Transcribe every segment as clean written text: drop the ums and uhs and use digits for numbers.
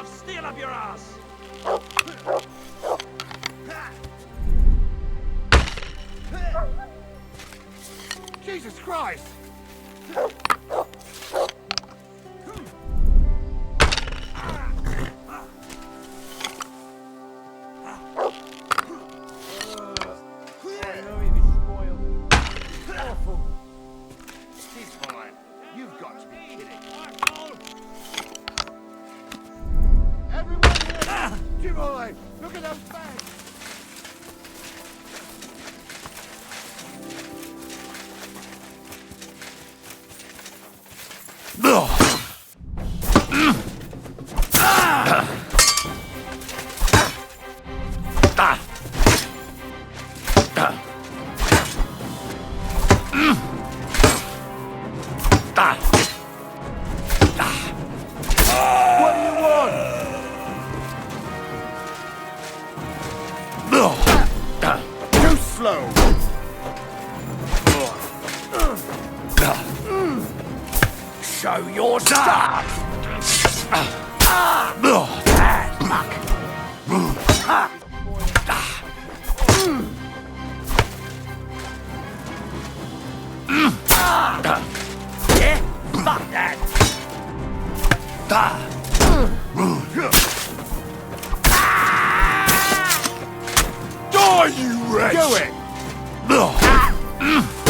Steel up your ass! Jesus Christ! Awful. He's fine. You've got to be kidding. Everyone here! Jim, look at those bags! What do you want? Too slow. Show your start! Yeah? Fuck that! Die, you wretch! Do it!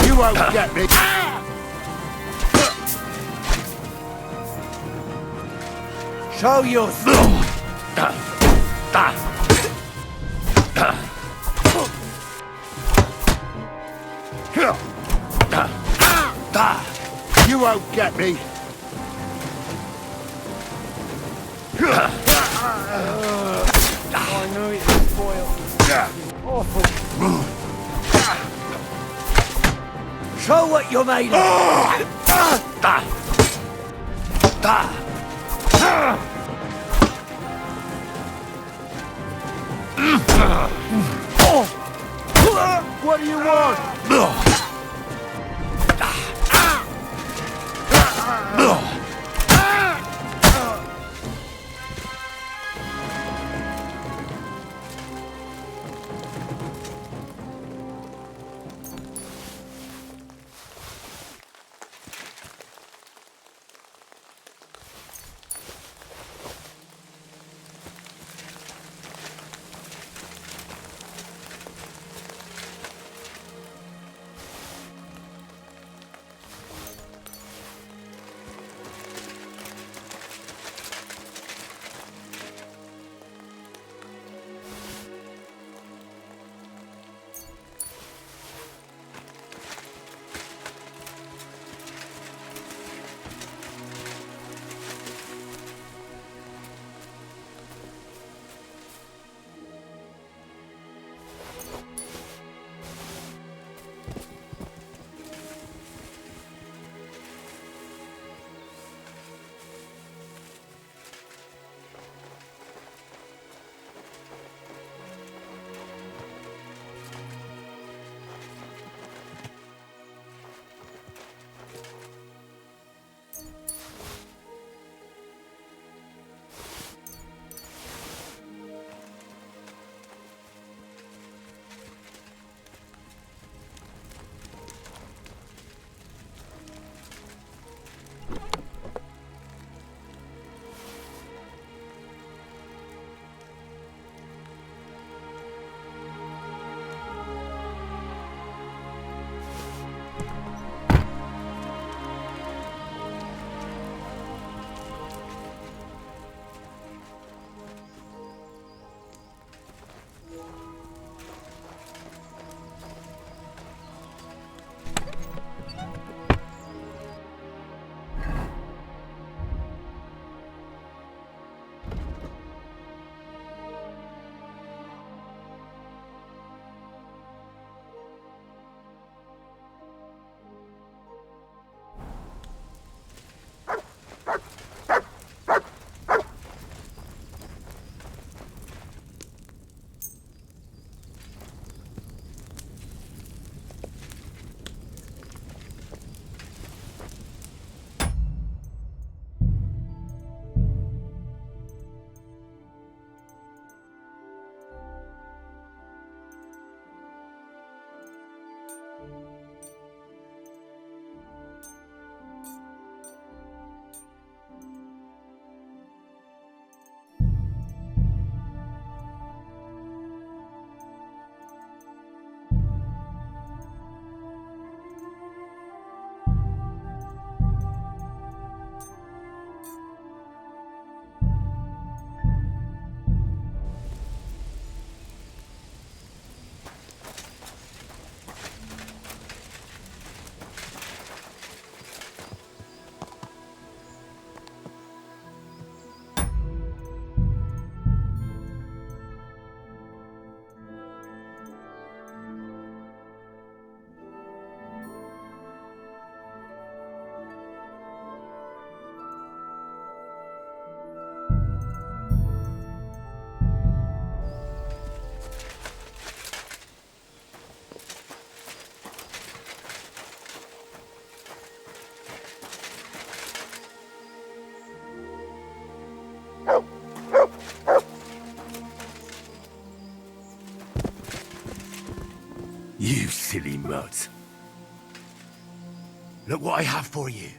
You won't get me. Show yourself! You won't get me. I know it's spoiled. Awful. Show what you're made of! What do you want? You silly mutt. Look what I have for you.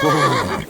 Gah!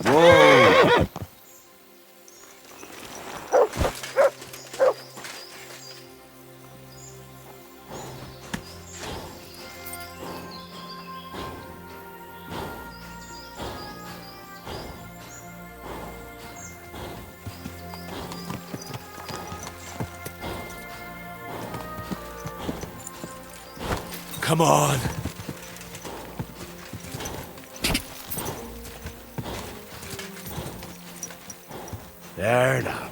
Whoa! Come on. There now.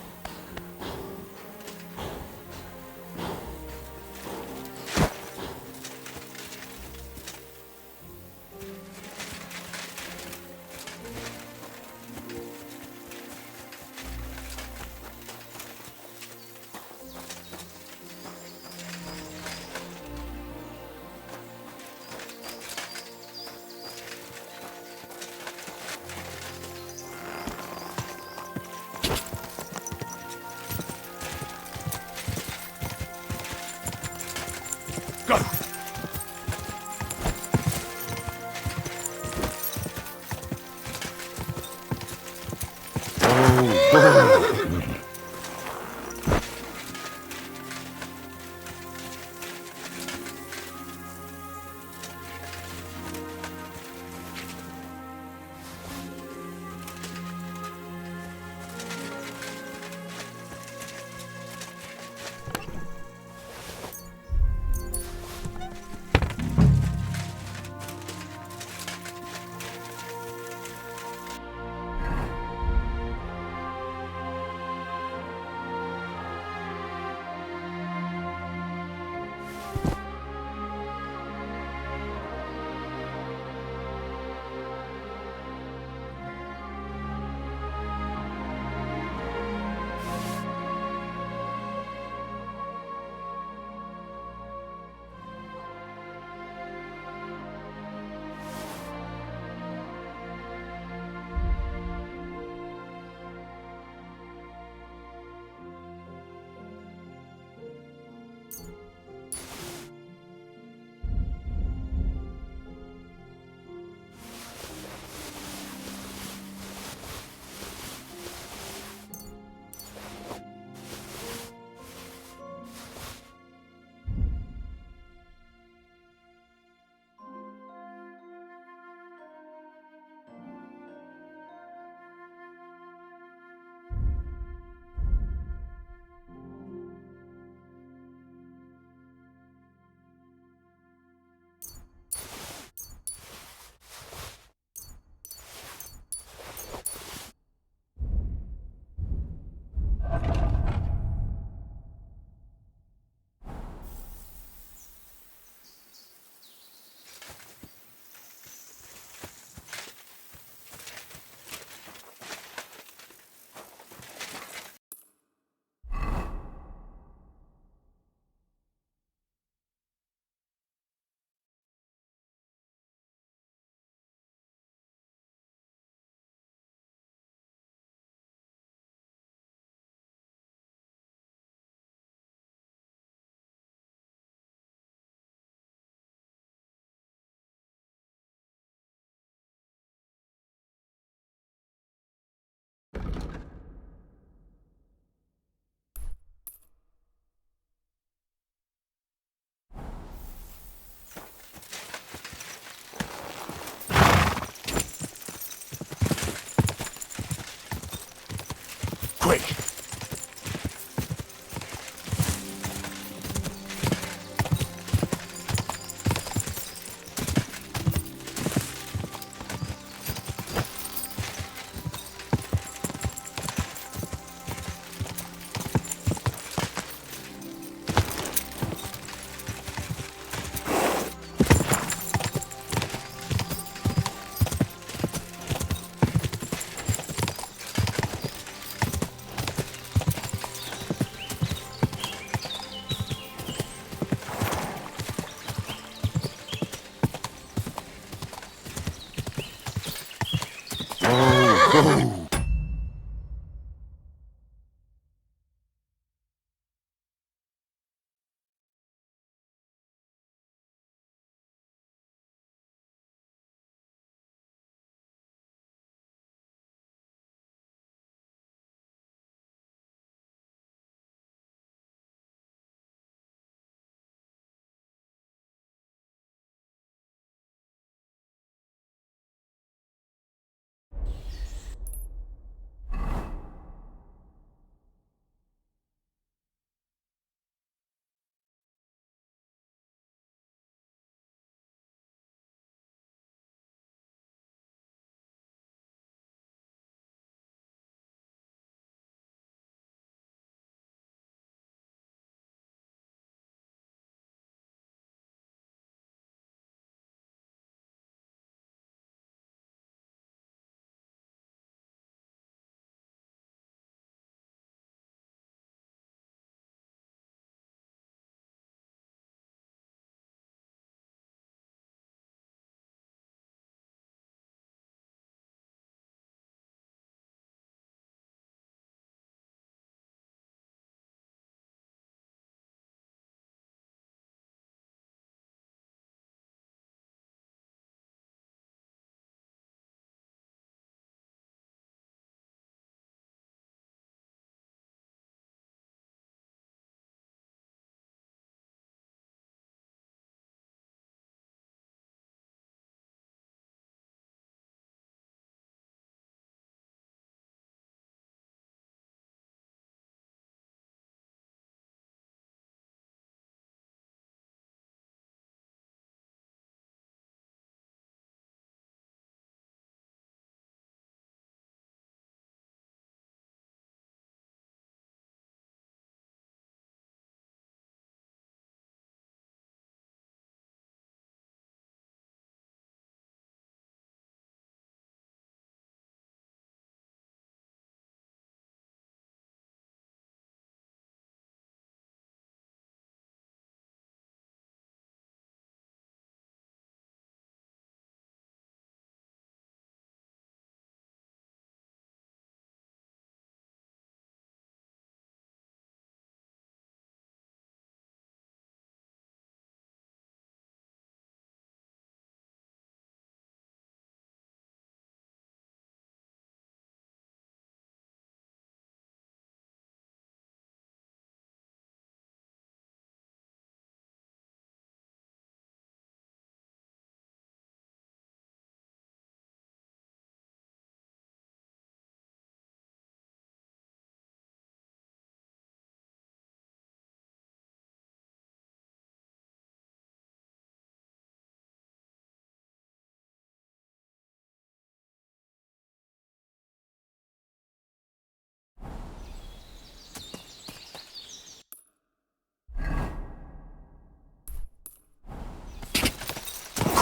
Quick!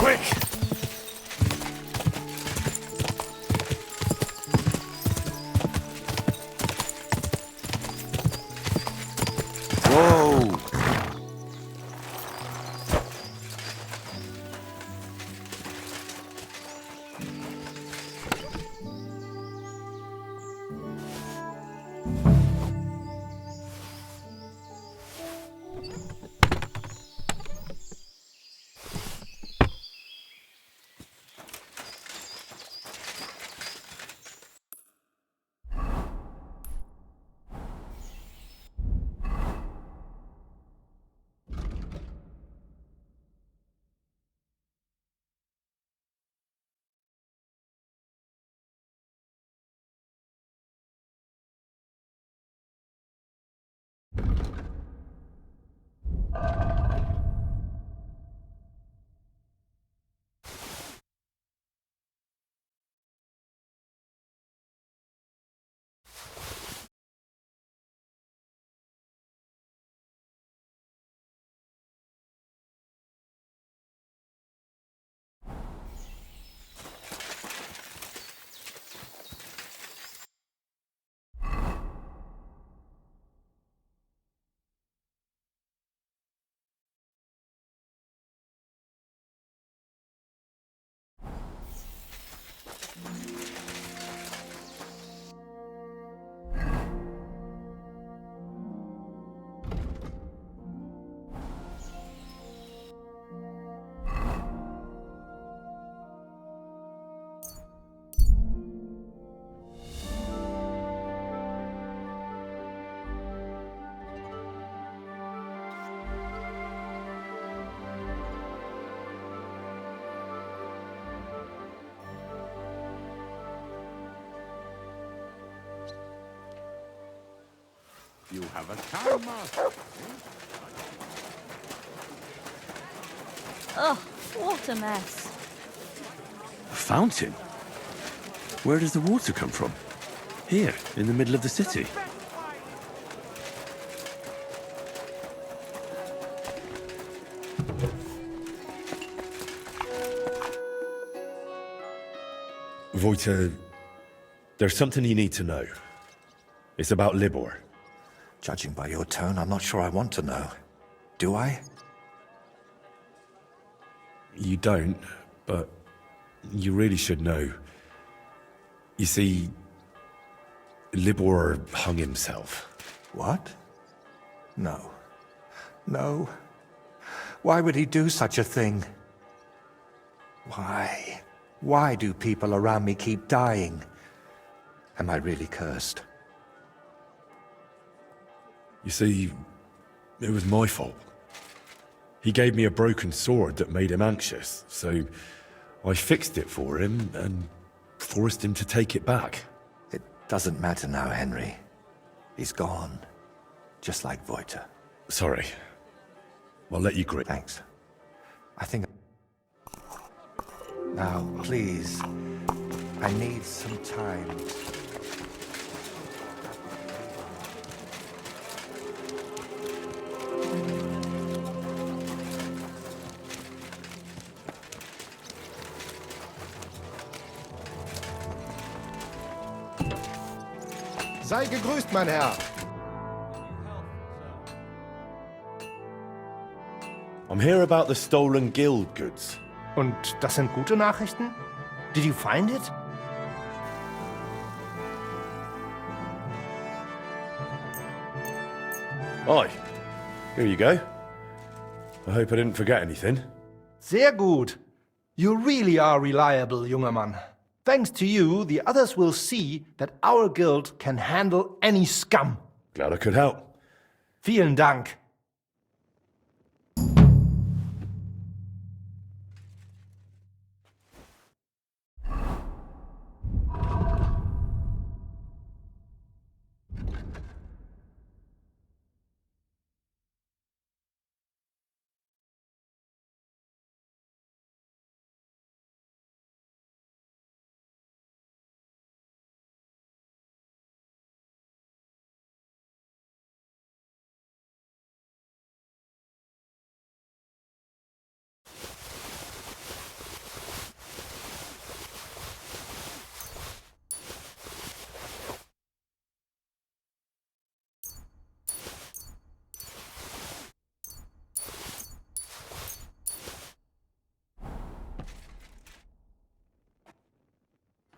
Quick! Whoa! You have a time master. Ugh, what a mess. A fountain? Where does the water come from? Here, in the middle of the city. Wojta, there's something you need to know. It's about Libor. Judging by your tone, I'm not sure I want to know. Do I? You don't, but you really should know. You see, Libor hung himself. What? No. No. Why would he do such a thing? Why? Why do people around me keep dying? Am I really cursed? You see, it was my fault. He gave me a broken sword that made him anxious, so I fixed it for him and forced him to take it back. It doesn't matter now, Henry. He's gone. Just like Wojta. Sorry. I'll let you grit. Thanks. I think... Now, please. I need some time. Sei gegrüßt, mein Herr. I'm here about the stolen guild goods. Und das sind gute Nachrichten? Did you find it? Aye. Here you go. I hope I didn't forget anything. Sehr gut. You really are reliable, junger Mann. Thanks to you, the others will see that our guild can handle any scum. Glad I could help. Vielen Dank.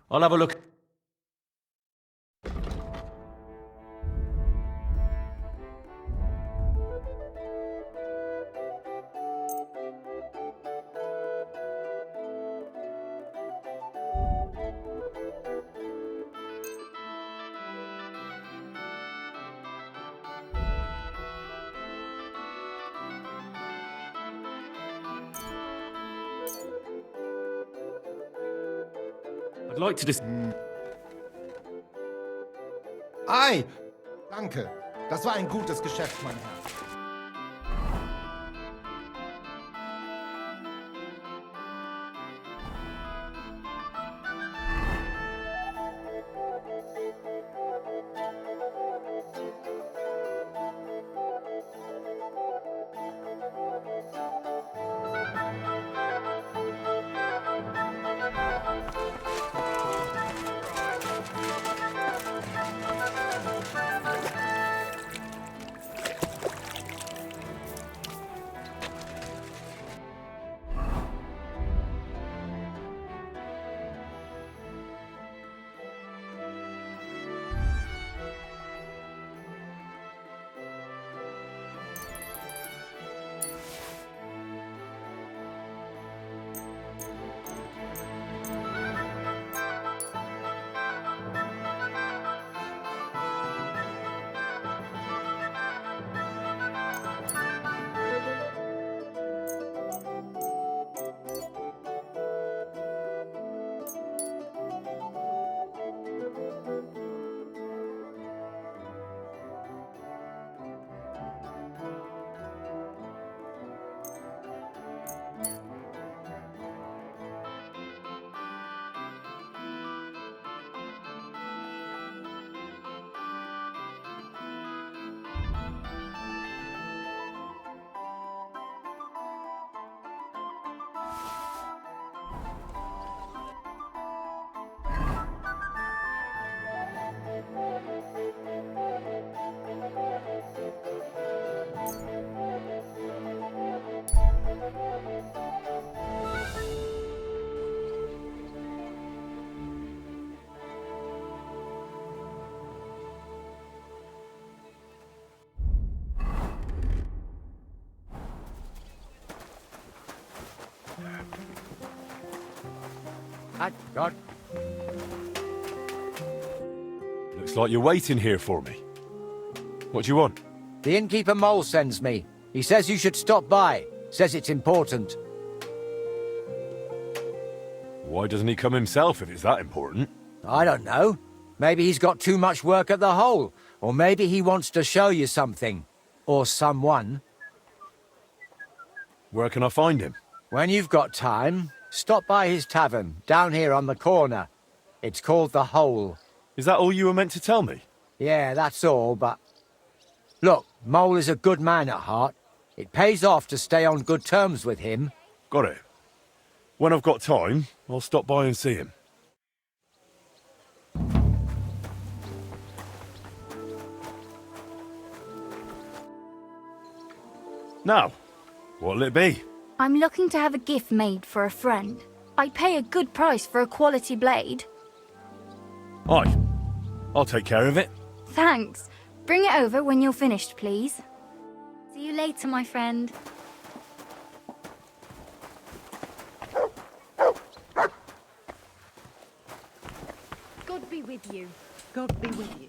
I'll have a look. I'd like to just... Ei! Danke. Das war ein gutes Geschäft, mein Herr. God. Looks like you're waiting here for me. What do you want? The innkeeper Mole sends me. He says you should stop by. Says it's important. Why doesn't he come himself if it's that important? I don't know. Maybe he's got too much work at the hole. Or maybe he wants to show you something. Or someone. Where can I find him? When you've got time, stop by his tavern, down here on the corner. It's called The Hole. Is that all you were meant to tell me? Yeah, that's all, but... Look, Mole is a good man at heart. It pays off to stay on good terms with him. Got it. When I've got time, I'll stop by and see him. Now, what'll it be? I'm looking to have a gift made for a friend. I'd pay a good price for a quality blade. Aye, I'll take care of it. Thanks. Bring it over when you're finished, please. See you later, my friend. God be with you. God be with you.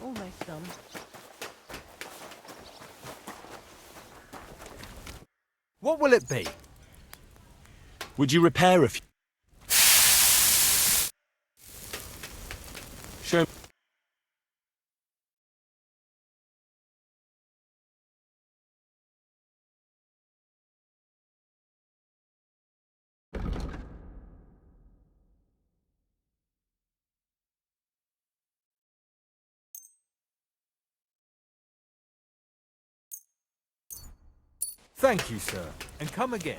Almost done. What will it be? Would you repair a few? Show. Thank you, sir, and come again.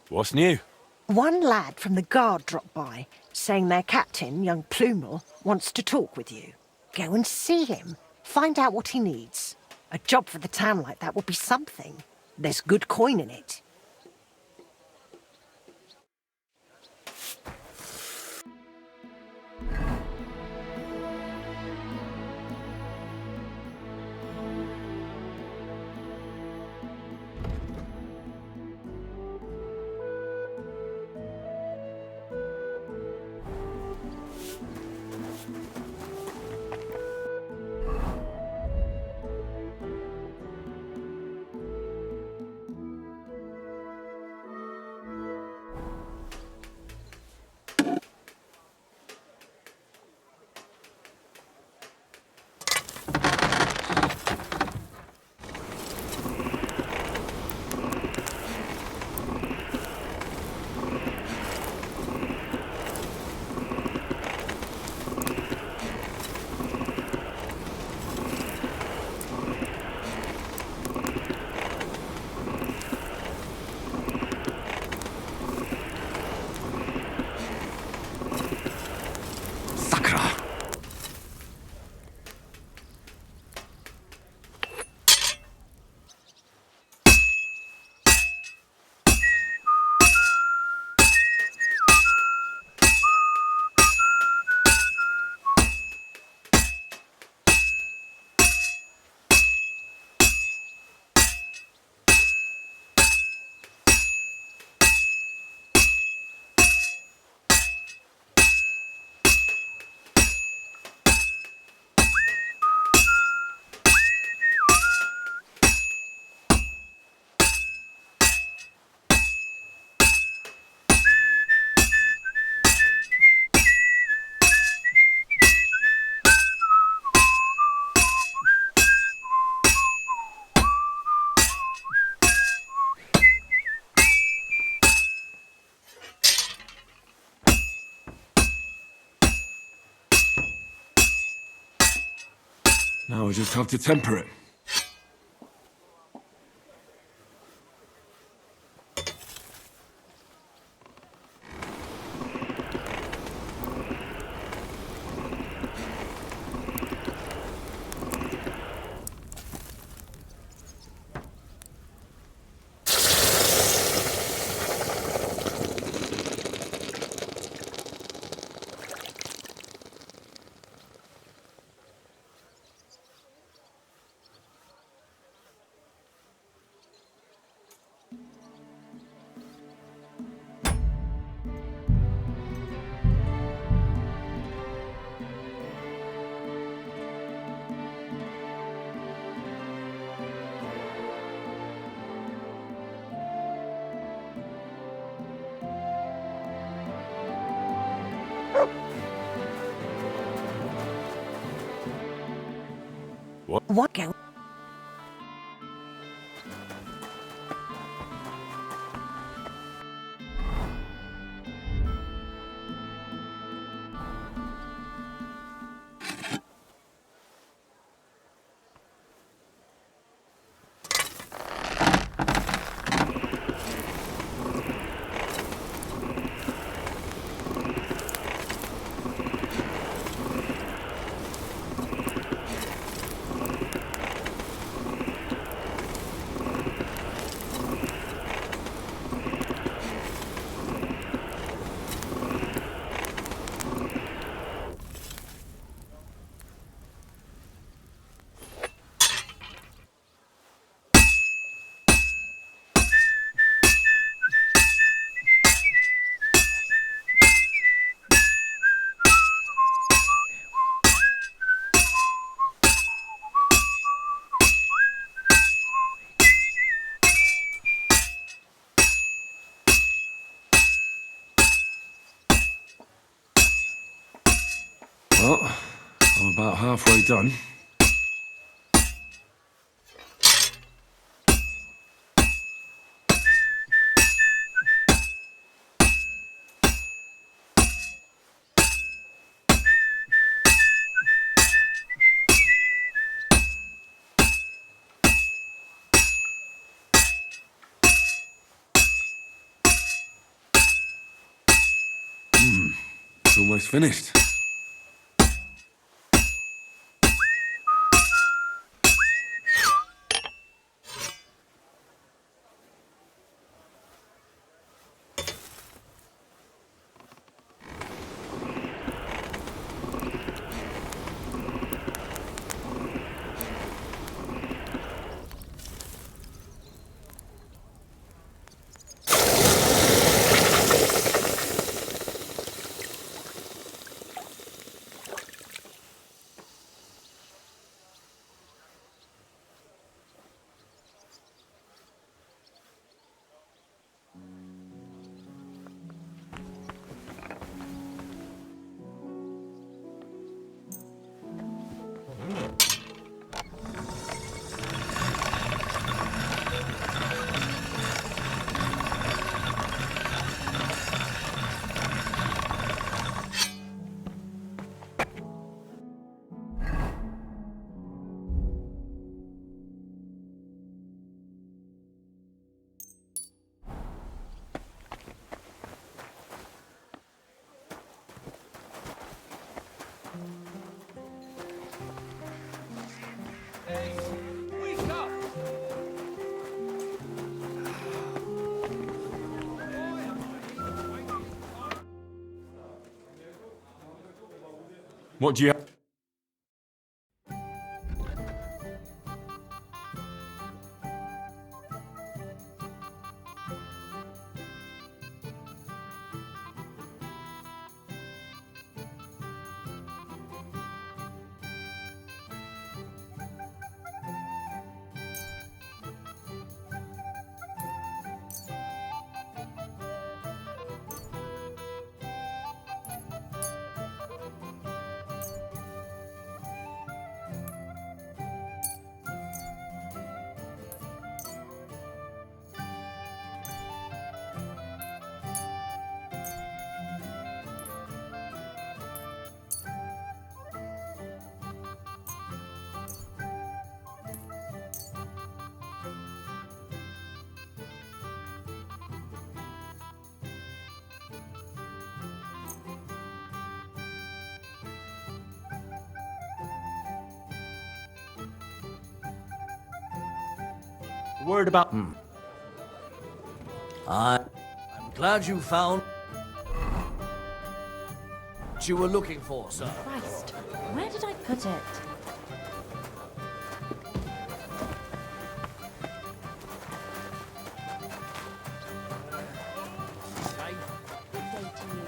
What's new? One lad from the guard dropped by, saying their captain, young Plumel, wants to talk with you. Go and see him. Find out what he needs. A job for the town like that would be something. There's good coin in it. Now I just have to temper it. What go? Well, I'm about halfway done. It's almost finished. What do you have? Word about... I'm glad you found... what you were looking for, sir. Christ, where did I put it? Good day to you.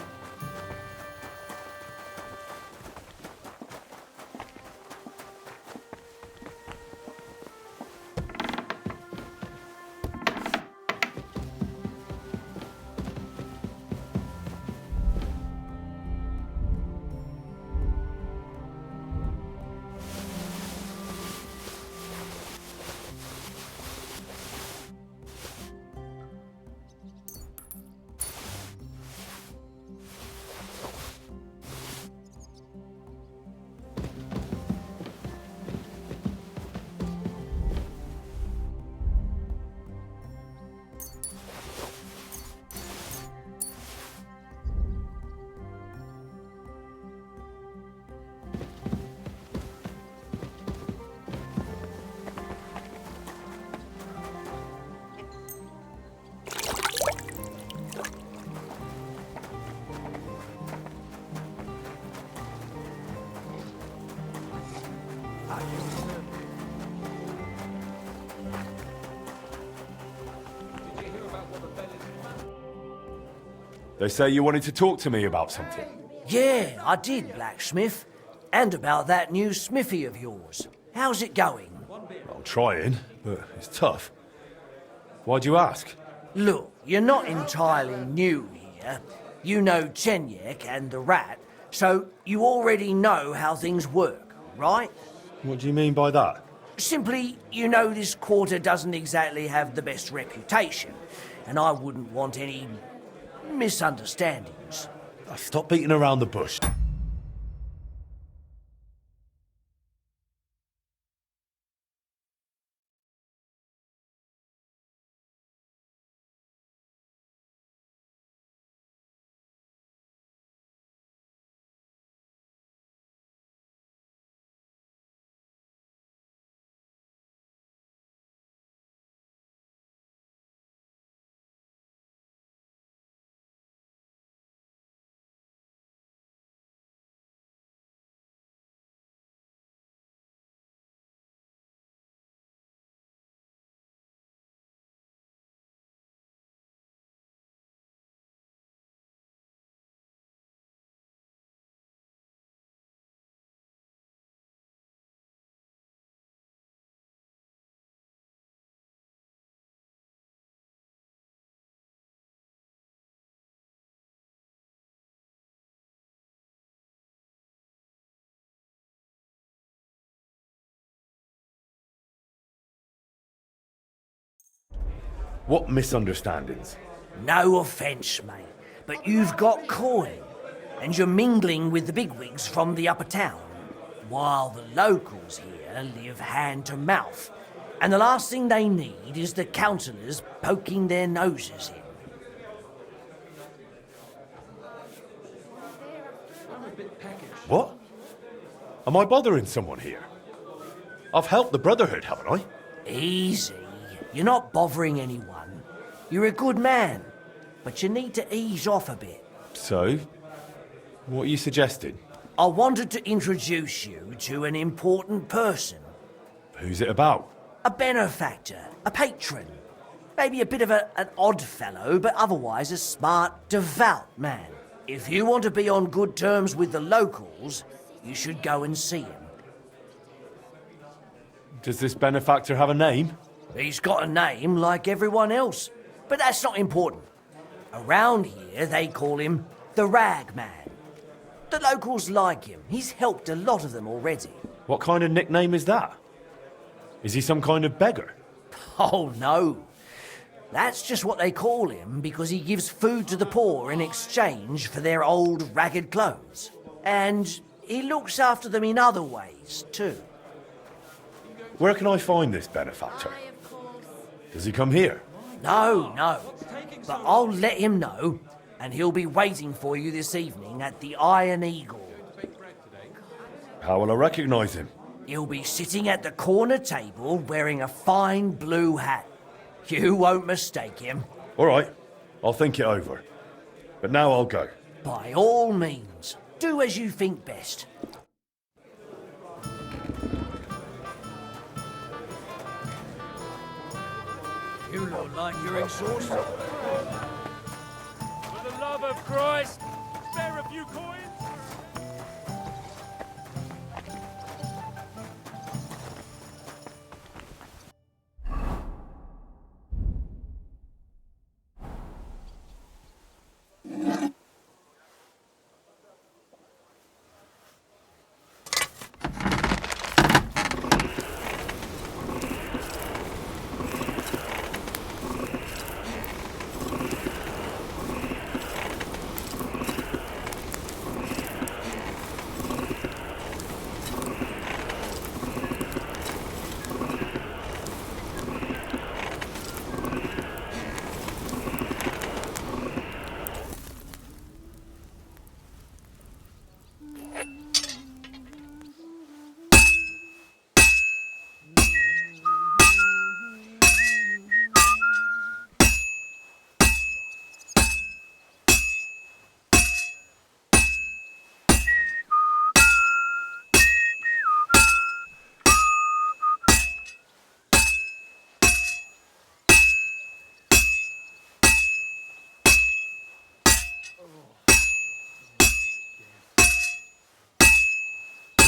They say you wanted to talk to me about something. Yeah, I did, blacksmith. And about that new smithy of yours. How's it going? I'm trying, but it's tough. Why'd you ask? Look, you're not entirely new here. You know Chenyek and the Rat, So you already know how things work, right? What do you mean by that? Simply, you know this quarter doesn't exactly have the best reputation, and I wouldn't want any misunderstandings. Stop beating around the bush. What misunderstandings? No offence, mate, but you've got coin, and you're mingling with the bigwigs from the upper town, while the locals here live hand to mouth, and the last thing they need is the councillors poking their noses in. What? Am I bothering someone here? I've helped the Brotherhood, haven't I? Easy. You're not bothering anyone. You're a good man, but you need to ease off a bit. So, what are you suggesting? I wanted to introduce you to an important person. Who's it about? A benefactor, a patron. Maybe a bit of an odd fellow, but otherwise a smart, devout man. If you want to be on good terms with the locals, you should go and see him. Does this benefactor have a name? He's got a name like everyone else, but that's not important. Around here, they call him the Rag Man. The locals like him. He's helped a lot of them already. What kind of nickname is that? Is he some kind of beggar? Oh, no. That's just what they call him because he gives food to the poor in exchange for their old ragged clothes. And he looks after them in other ways, too. Where can I find this benefactor? Does he come here? No. But I'll let him know, and he'll be waiting for you this evening at the Iron Eagle. How will I recognise him? He'll be sitting at the corner table wearing a fine blue hat. You won't mistake him. All right, I'll think it over. But now I'll go. By all means, do as you think best. You look like you're exhausted. For the love of Christ, spare a few coins.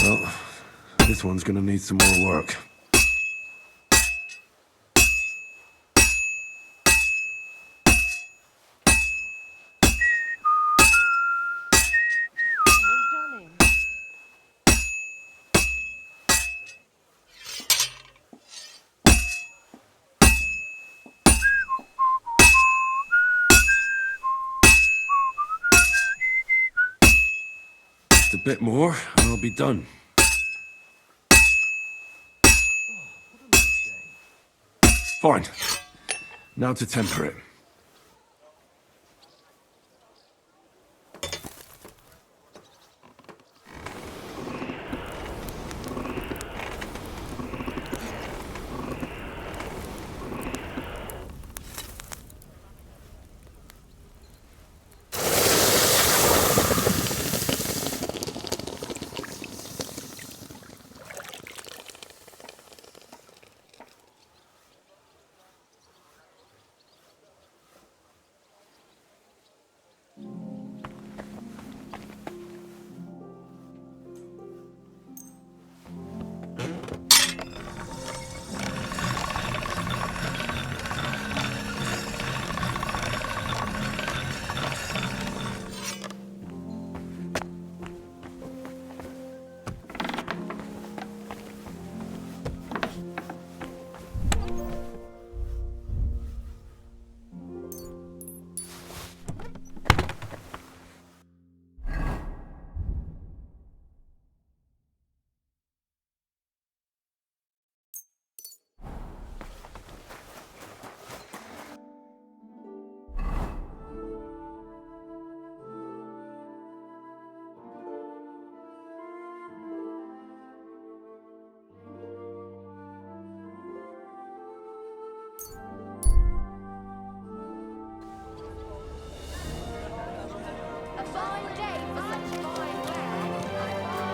Well, this one's gonna need some more work. bit more, and I'll be done. Fine. Now to temper it.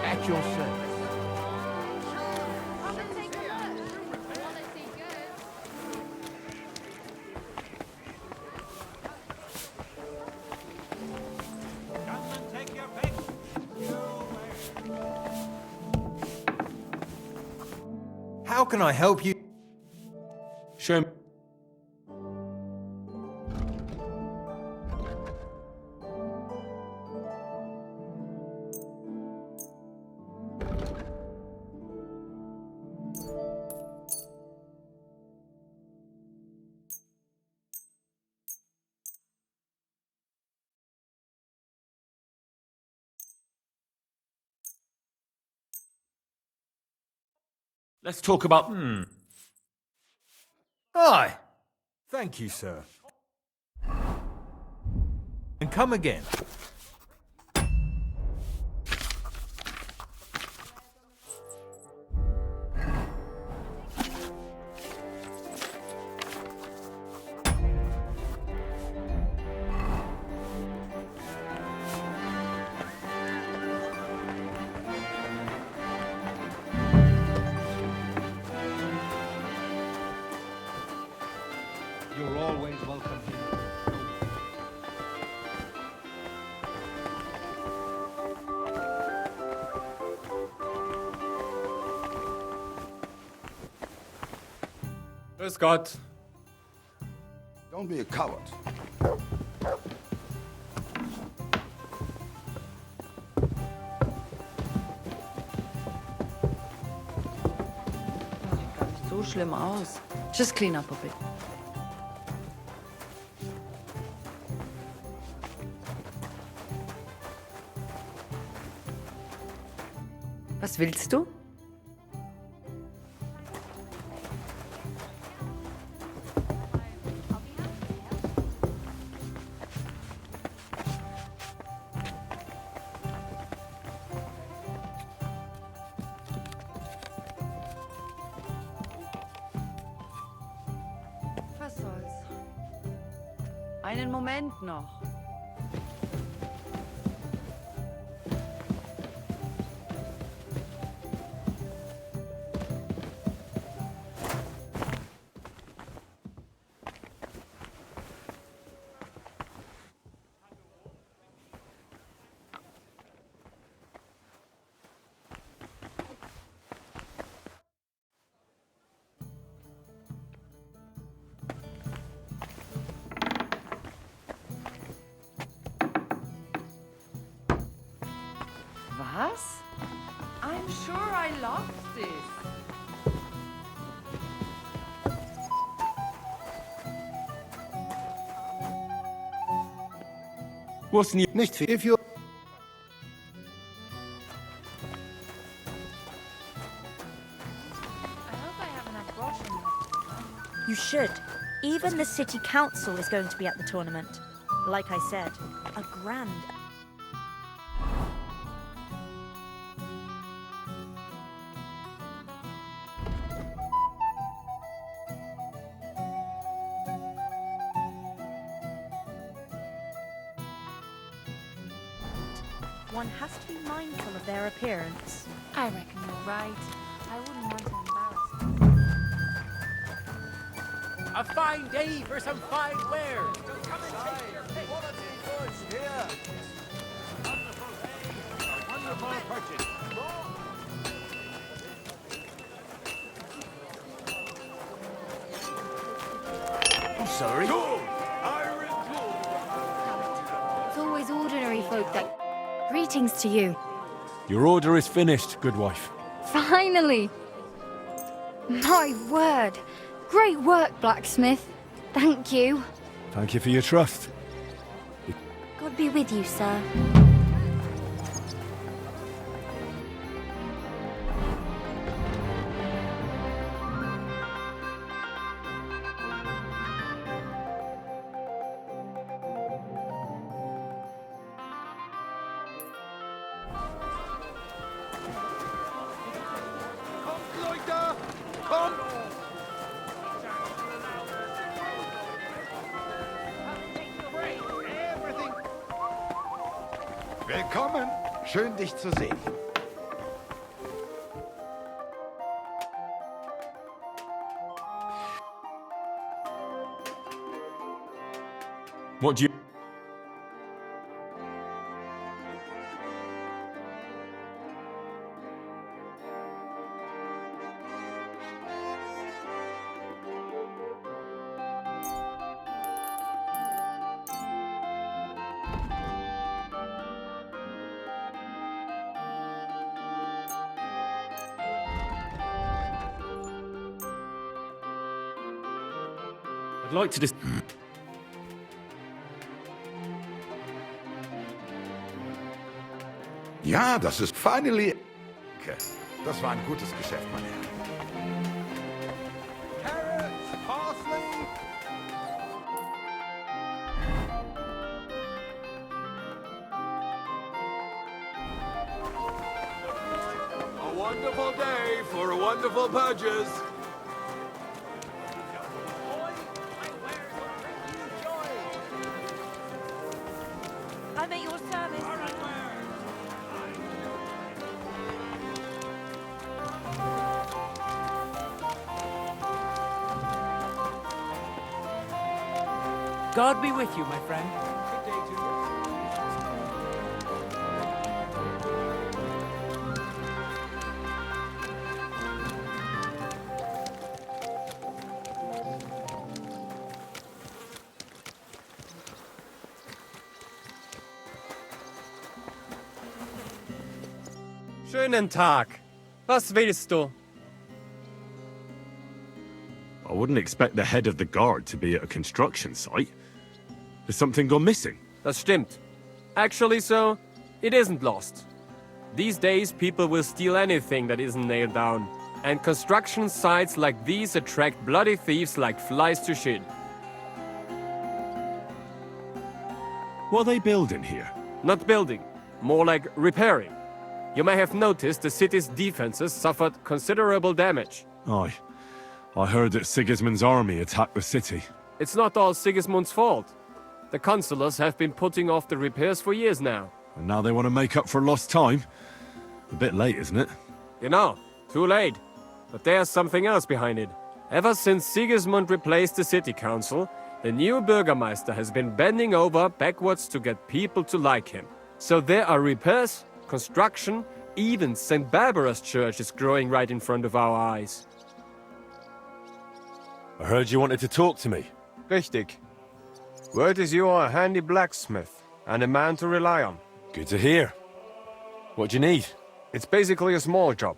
At your service. How can I help you? Show me. Let's talk about... Aye. Thank you, sir. And come again. You're always welcome here. Grüß Gott. Don't be a coward. Sieht gar nicht so schlimm aus. Just clean up a bit. Was willst du? Was soll's? Einen Moment noch. Was? I'm sure I lost this. What's new? Nicht viel. If you... You should. Even the city council is going to be at the tournament. Like I said, a grand... One has to be mindful of their appearance. I reckon you're right. I wouldn't want to embarrass. A fine day for some fine wares. Come and take your pick. Quality goods here. Wonderful purchase. I'm sorry. It's always ordinary folk that... Greetings to you. Your order is finished, good wife. Finally! My word! Great work, blacksmith. Thank you. Thank you for your trust. God be with you, sir. Willkommen. Schön, dich zu sehen. What do you... I'd like to just... Ja, das ist finally... Das war ein gutes Geschäft, mein Herr. Carrots, parsley. A wonderful day for a wonderful purchase. I'm at your service. God be with you, my friend. Good day to you. Schönen Tag. Was willst du? I wouldn't expect the head of the guard to be at a construction site. Has something gone missing? Das stimmt. Actually, so, it isn't lost. These days, people will steal anything that isn't nailed down. And construction sites like these attract bloody thieves like flies to shit. What are they building here? Not building, more like repairing. You may have noticed the city's defenses suffered considerable damage. Aye. I heard that Sigismund's army attacked the city. It's not all Sigismund's fault. The consulars have been putting off the repairs for years now. And now they want to make up for lost time? A bit late, isn't it? You know, too late. But there's something else behind it. Ever since Sigismund replaced the city council, the new Bürgermeister has been bending over backwards to get people to like him. So there are repairs, construction, even St. Barbara's church is growing right in front of our eyes. I heard you wanted to talk to me. Richtig. Word is you are a handy blacksmith and a man to rely on. Good to hear. What do you need? It's basically a small job,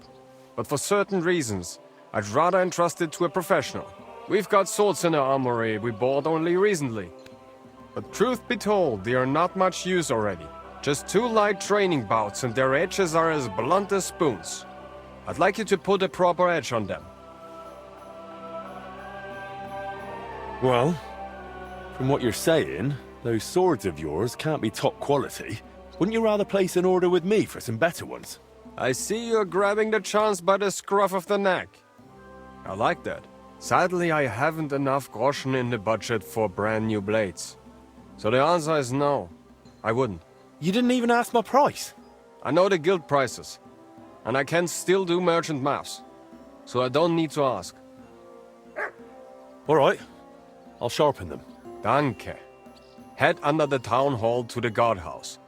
but for certain reasons, I'd rather entrust it to a professional. We've got swords in our armory we bought only recently. But truth be told, they are not much use already. Just 2 light training bouts and their edges are as blunt as spoons. I'd like you to put a proper edge on them. Well, from what you're saying, those swords of yours can't be top quality. Wouldn't you rather place an order with me for some better ones? I see you're grabbing the chance by the scruff of the neck. I like that. Sadly, I haven't enough groschen in the budget for brand new blades. So the answer is no. I wouldn't. You didn't even ask my price. I know the guild prices. And I can still do merchant maths. So I don't need to ask. All right. I'll sharpen them. Danke. Head under the town hall to the guardhouse,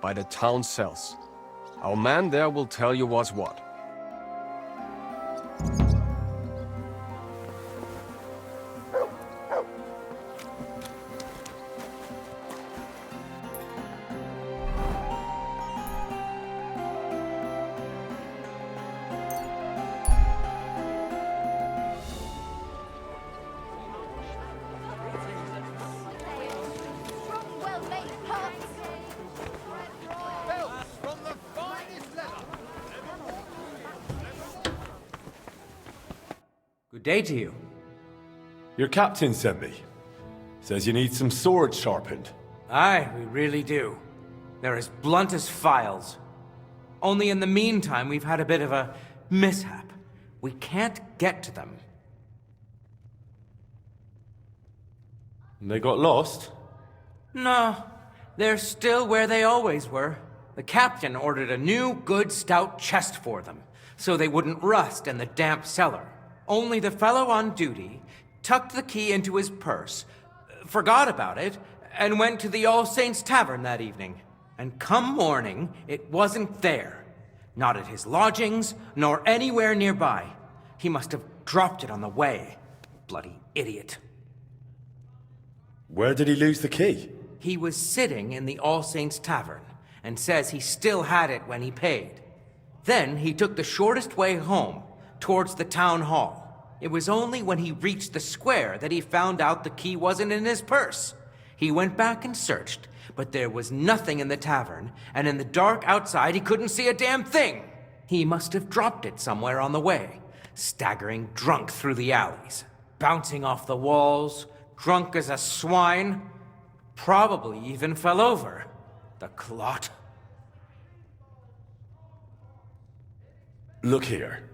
by the town cells. Our man there will tell you what's what. Good day to you. Your captain sent me. Says you need some swords sharpened. Aye, we really do. They're as blunt as files. Only in the meantime, we've had a bit of a mishap. We can't get to them. They got lost? No, they're still where they always were. The captain ordered a new, good, stout chest for them, so they wouldn't rust in the damp cellar. Only the fellow on duty tucked the key into his purse, forgot about it, and went to the All Saints Tavern that evening. And come morning, it wasn't there. Not at his lodgings, nor anywhere nearby. He must have dropped it on the way. Bloody idiot. Where did he lose the key? He was sitting in the All Saints Tavern, and says he still had it when he paid. Then he took the shortest way home, towards the town hall. It was only when he reached the square that he found out the key wasn't in his purse. He went back and searched, but there was nothing in the tavern, and in the dark outside he couldn't see a damn thing. He must have dropped it somewhere on the way, staggering drunk through the alleys, bouncing off the walls, drunk as a swine, probably even fell over. The clot. Look here.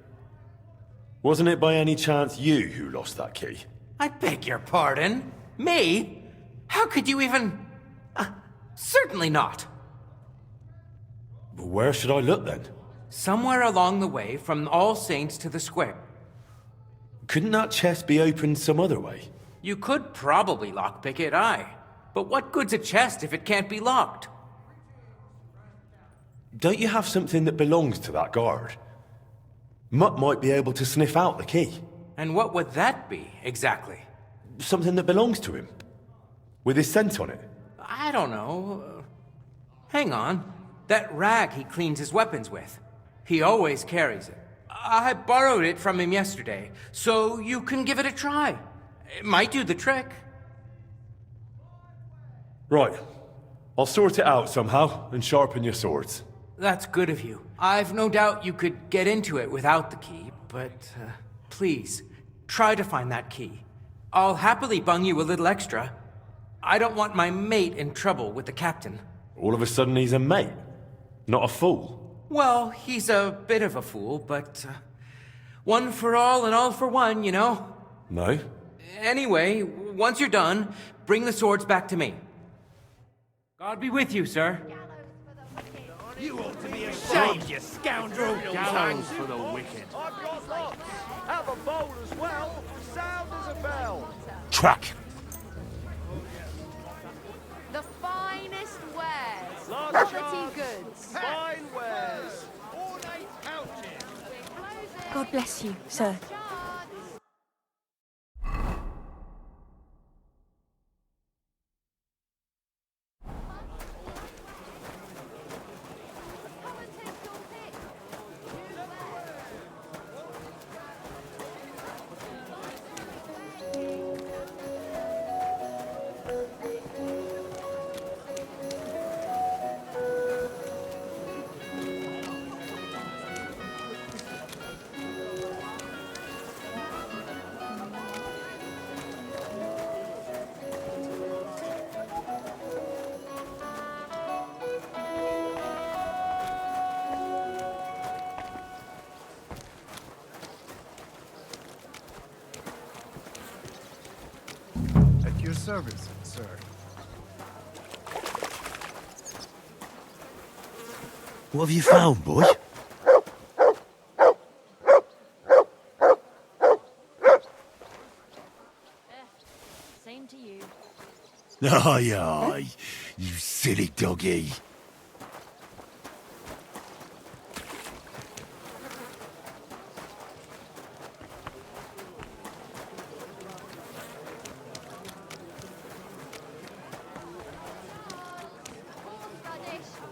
Wasn't it by any chance you who lost that key? I beg your pardon? Me? How could you even... certainly not. Where should I look then? Somewhere along the way from All Saints to the square. Couldn't that chest be opened some other way? You could probably lockpick it, aye. But what good's a chest if it can't be locked? Don't you have something that belongs to that guard? Mutt might be able to sniff out the key. And what would that be, exactly? Something that belongs to him. With his scent on it. I don't know. Hang on. That rag he cleans his weapons with. He always carries it. I borrowed it from him yesterday, so you can give it a try. It might do the trick. Right. I'll sort it out somehow and sharpen your swords. That's good of you. I've no doubt you could get into it without the key, but please, try to find that key. I'll happily bung you a little extra. I don't want my mate in trouble with the captain. All of a sudden he's a mate, not a fool. Well, he's a bit of a fool, but one for all and all for one, you know? No. Anyway, once you're done, bring the swords back to me. God be with you, sir. You ought to be ashamed, you scoundrel! Gallows for the wicked. I've got lots. Have a bowl as well. Sound as a bell. Track. The finest wares. Large Quality shards, goods. fine wares. Ornate pouches. God bless you, sir. service, sir. What have you found, boy? Same to you. Aye, aye, you silly doggy.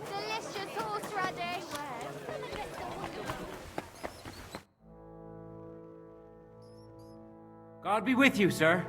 Delicious horseradish. God be with you, sir.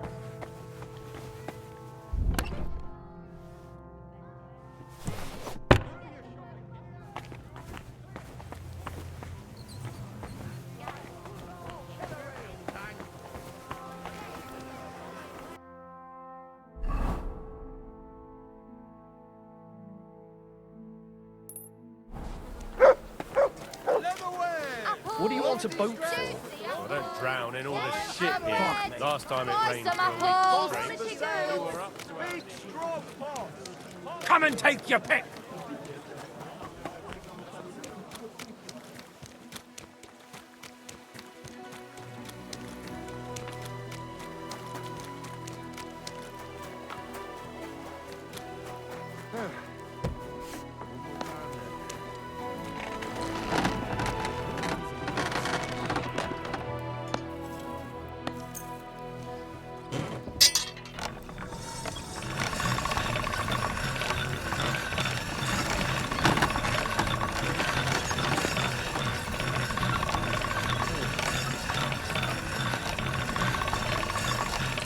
What do you want a boat for? I don't drown in all this shit here. Last time it rained Some for a apples. week straight. We were up to our... Big straw pot. Come and take your pick.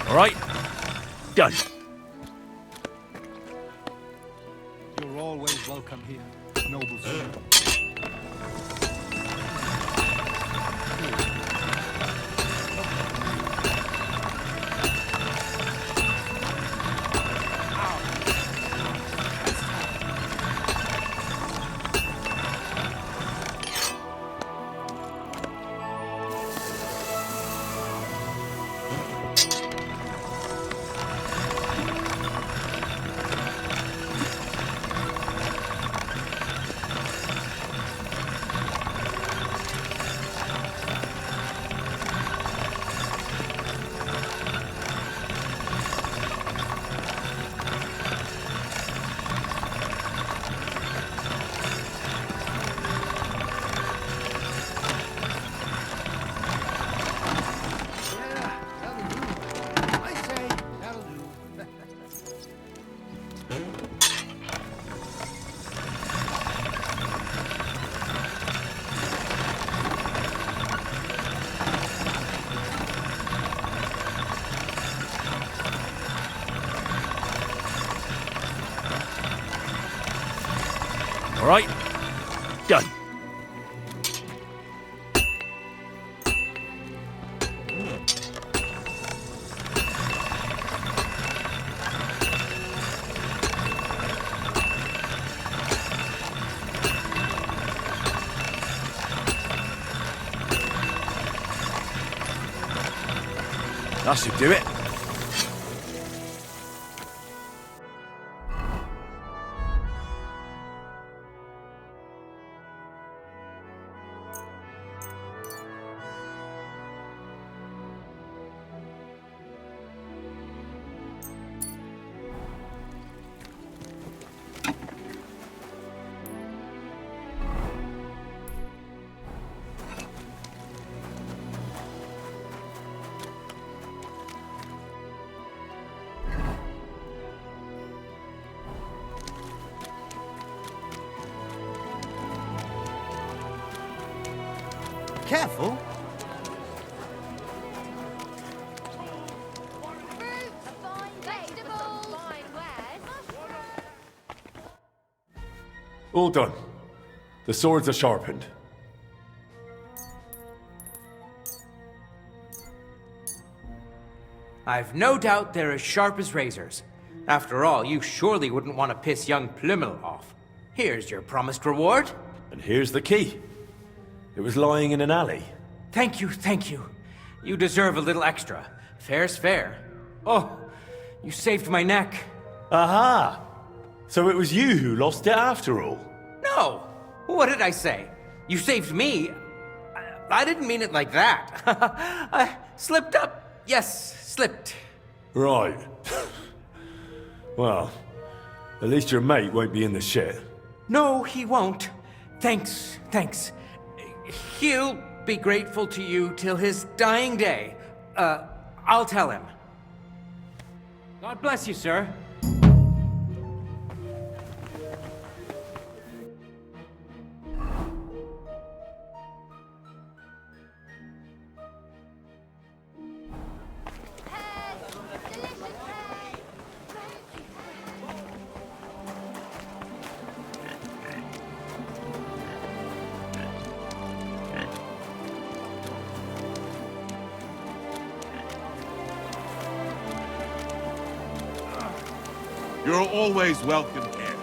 All right, done. You're always welcome here, noble sir. All right, done. That should do it. Careful. All done. The swords are sharpened. I've no doubt they're as sharp as razors. After all, you surely wouldn't want to piss young Plumel off. Here's your promised reward. And here's the key. It was lying in an alley. Thank you, thank you. You deserve a little extra. Fair's fair. Oh, You saved my neck. Aha! So it was you who lost it after all? No! What did I say? You saved me? I didn't mean it like that. I slipped up. Yes, slipped. Right. Well, at least your mate won't be in the shit. No, he won't. Thanks. He'll be grateful to you till his dying day. I'll tell him. God bless you, sir. You're always welcome here.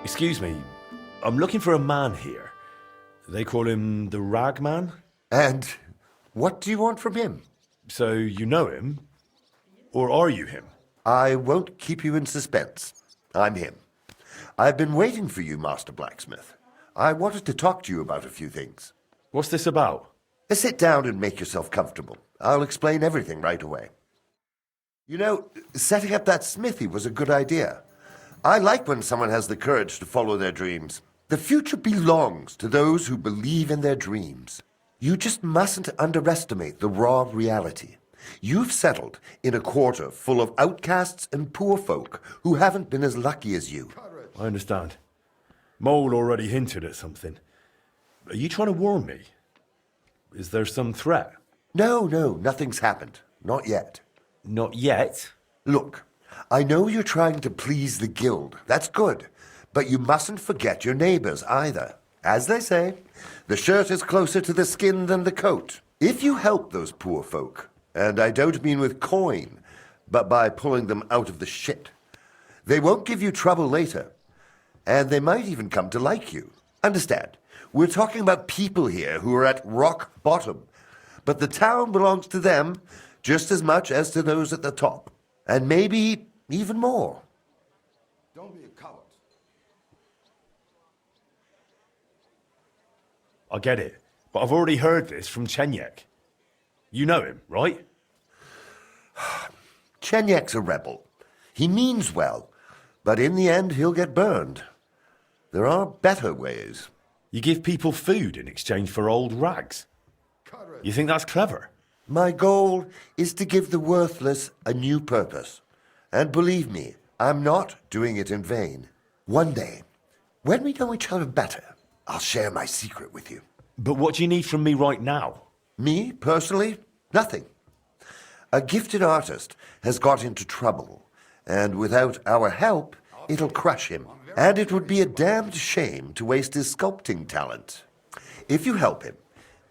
Excuse me, I'm looking for a man here. They call him the Rag Man? And what do you want from him? So you know him? Or are you him? I won't keep you in suspense. I'm him. I've been waiting for you, Master Blacksmith. I wanted to talk to you about a few things. What's this about? Sit down and make yourself comfortable. I'll explain everything right away. You know, setting up that smithy was a good idea. I like when someone has the courage to follow their dreams. The future belongs to those who believe in their dreams. You just mustn't underestimate the raw reality. You've settled in a quarter full of outcasts and poor folk who haven't been as lucky as you. I understand. Mole already hinted at something. Are you trying to warn me? Is there some threat? No, nothing's happened. Not yet. Not yet? Look, I know you're trying to please the guild. That's good. But you mustn't forget your neighbors either. As they say, the shirt is closer to the skin than the coat. If you help those poor folk, and I don't mean with coin, but by pulling them out of the shit, they won't give you trouble later. And they might even come to like you. Understand, we're talking about people here who are at rock bottom. But the town belongs to them just as much as to those at the top. And maybe even more. Don't be a coward. I get it, but I've already heard this from Chenyek. You know him, right? Chenyek's a rebel. He means well, but in the end he'll get burned. There are better ways. You give people food in exchange for old rags. You think that's clever? My goal is to give the worthless a new purpose. And believe me, I'm not doing it in vain. One day, when we know each other better, I'll share my secret with you. But what do you need from me right now? Me, personally? Nothing. A gifted artist has got into trouble, and without our help, it'll crush him. And it would be a damned shame to waste his sculpting talent. If you help him,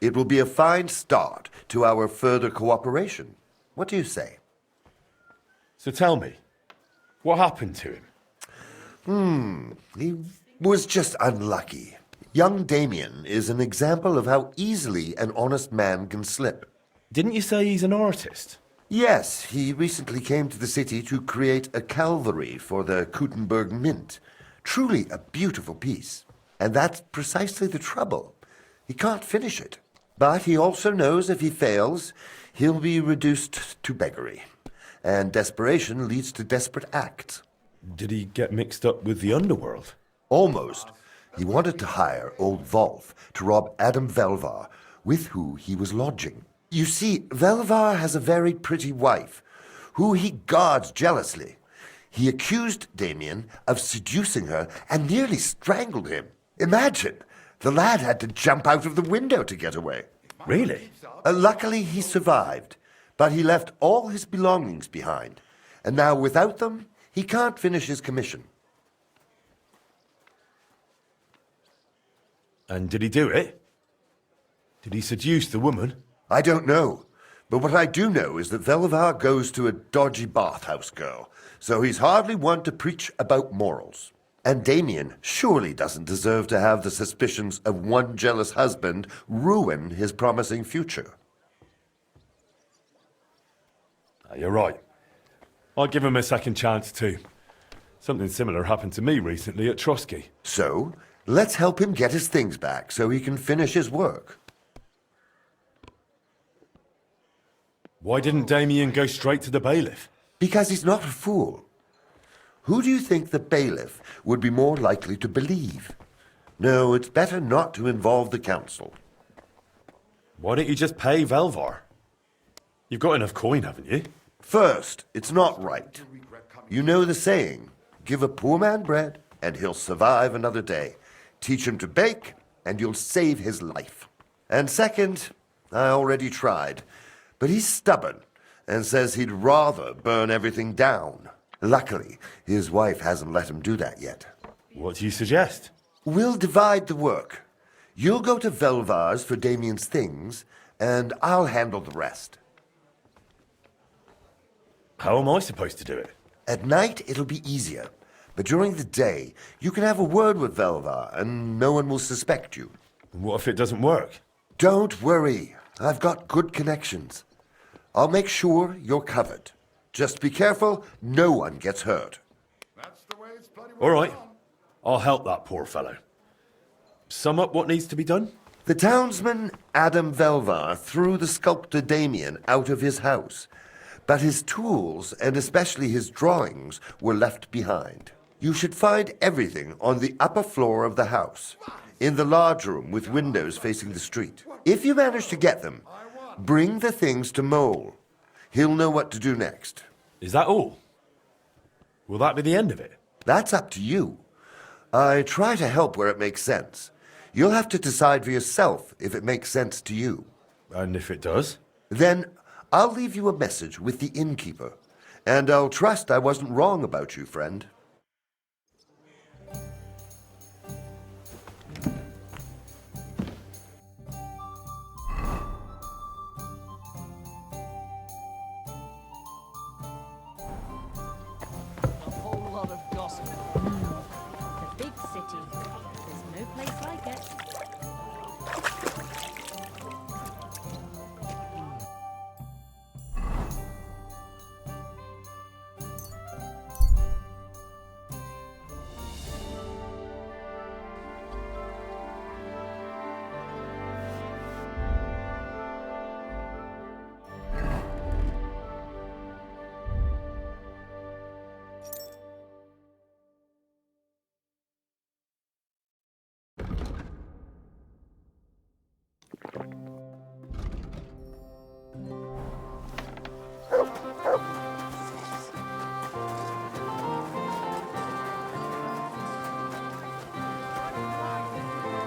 it will be a fine start to our further cooperation. What do you say? So tell me, what happened to him? He was just unlucky. Young Damien is an example of how easily an honest man can slip. Didn't you say he's an artist? Yes, he recently came to the city to create a Calvary for the Kuttenberg Mint. Truly a beautiful piece. And that's precisely the trouble. He can't finish it. But he also knows if he fails, he'll be reduced to beggary. And desperation leads to desperate acts. Did he get mixed up with the underworld? Almost. He wanted to hire old Wolf to rob Adam Velvar, with who he was lodging. You see, Velvar has a very pretty wife, who he guards jealously. He accused Damien of seducing her and nearly strangled him. Imagine! The lad had to jump out of the window to get away. Really? Luckily, he survived, but he left all his belongings behind. And now, without them, he can't finish his commission. And did he do it? Did he seduce the woman? I don't know. But what I do know is that Velvar goes to a dodgy bathhouse girl, so he's hardly one to preach about morals. And Damien surely doesn't deserve to have the suspicions of one jealous husband ruin his promising future. You're right. I'll give him a second chance too. Something similar happened to me recently at Trotsky. So, let's help him get his things back so he can finish his work. Why didn't Damien go straight to the bailiff? Because he's not a fool. Who do you think the bailiff would be more likely to believe? No, it's better not to involve the council. Why don't you just pay Velvar? You've got enough coin, haven't you? First, it's not right. You know the saying, give a poor man bread and he'll survive another day. Teach him to bake and you'll save his life. And second, I already tried, but he's stubborn and says he'd rather burn everything down. Luckily, his wife hasn't let him do that yet. What do you suggest? We'll divide the work. You'll go to Velvar's for Damien's things, and I'll handle the rest. How am I supposed to do it? At night, it'll be easier. But during the day, you can have a word with Velvar, and no one will suspect you. What if it doesn't work? Don't worry. I've got good connections. I'll make sure you're covered. Just be careful, no one gets hurt. All right. I'll help that poor fellow. Sum up what needs to be done? The townsman Adam Velvar threw the sculptor Damien out of his house, but his tools, and especially his drawings, were left behind. You should find everything on the upper floor of the house, in the large room with windows facing the street. If you manage to get them, bring the things to Mole. He'll know what to do next. Is that all? Will that be the end of it? That's up to you. I try to help where it makes sense. You'll have to decide for yourself if it makes sense to you. And if it does? Then I'll leave you a message with the innkeeper, and I'll trust I wasn't wrong about you, friend.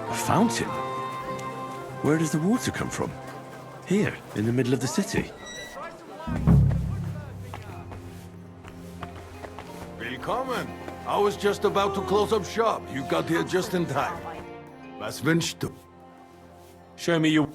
A fountain? Where does the water come from? Here, in the middle of the city. Willkommen. I was just about to close up shop. You got here just in time. Was wünschst du? Show me your...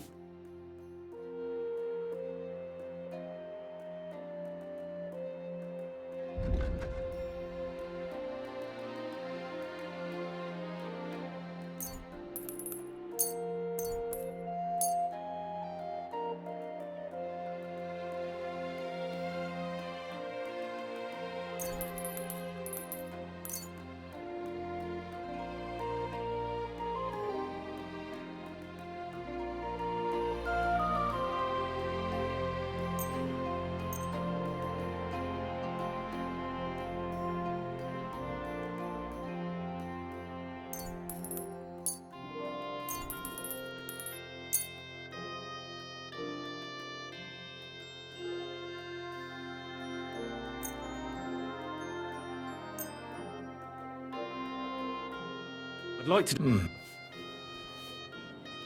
I'd like to...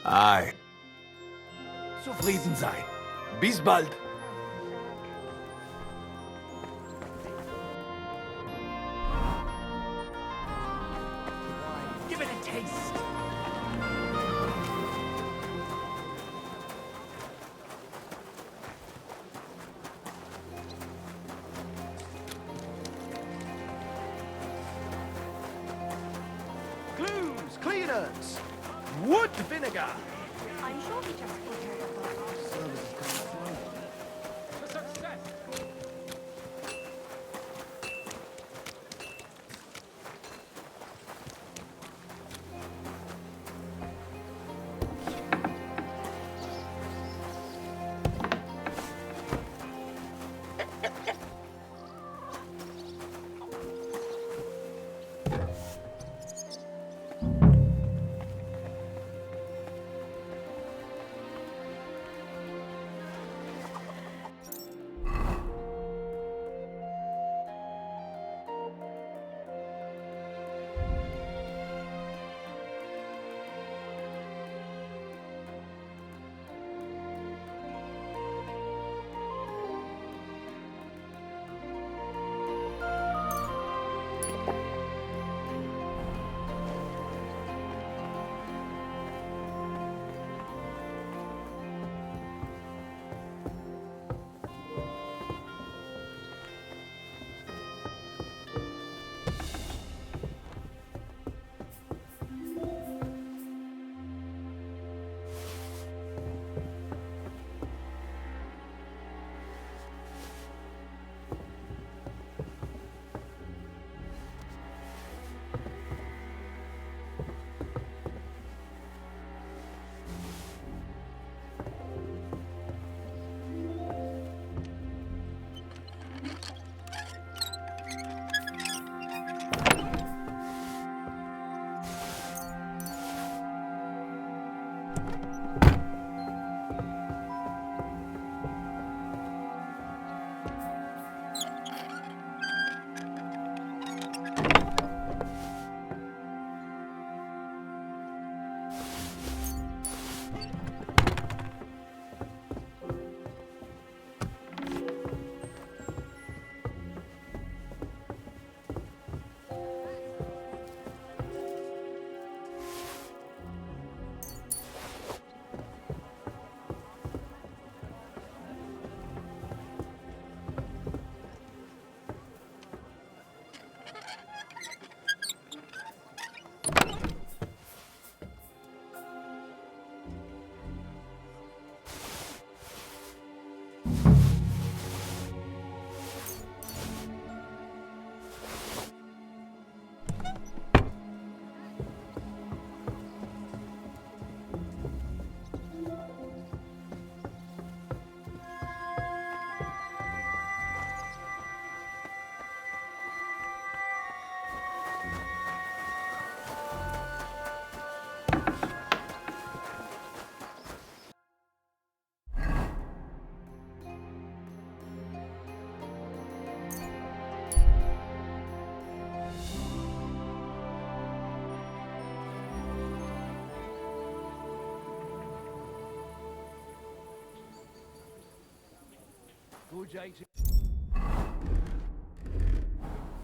Ei. Zufrieden sein. Bis bald. Give it a taste. spinners. Wood vinegar. I'm sure he just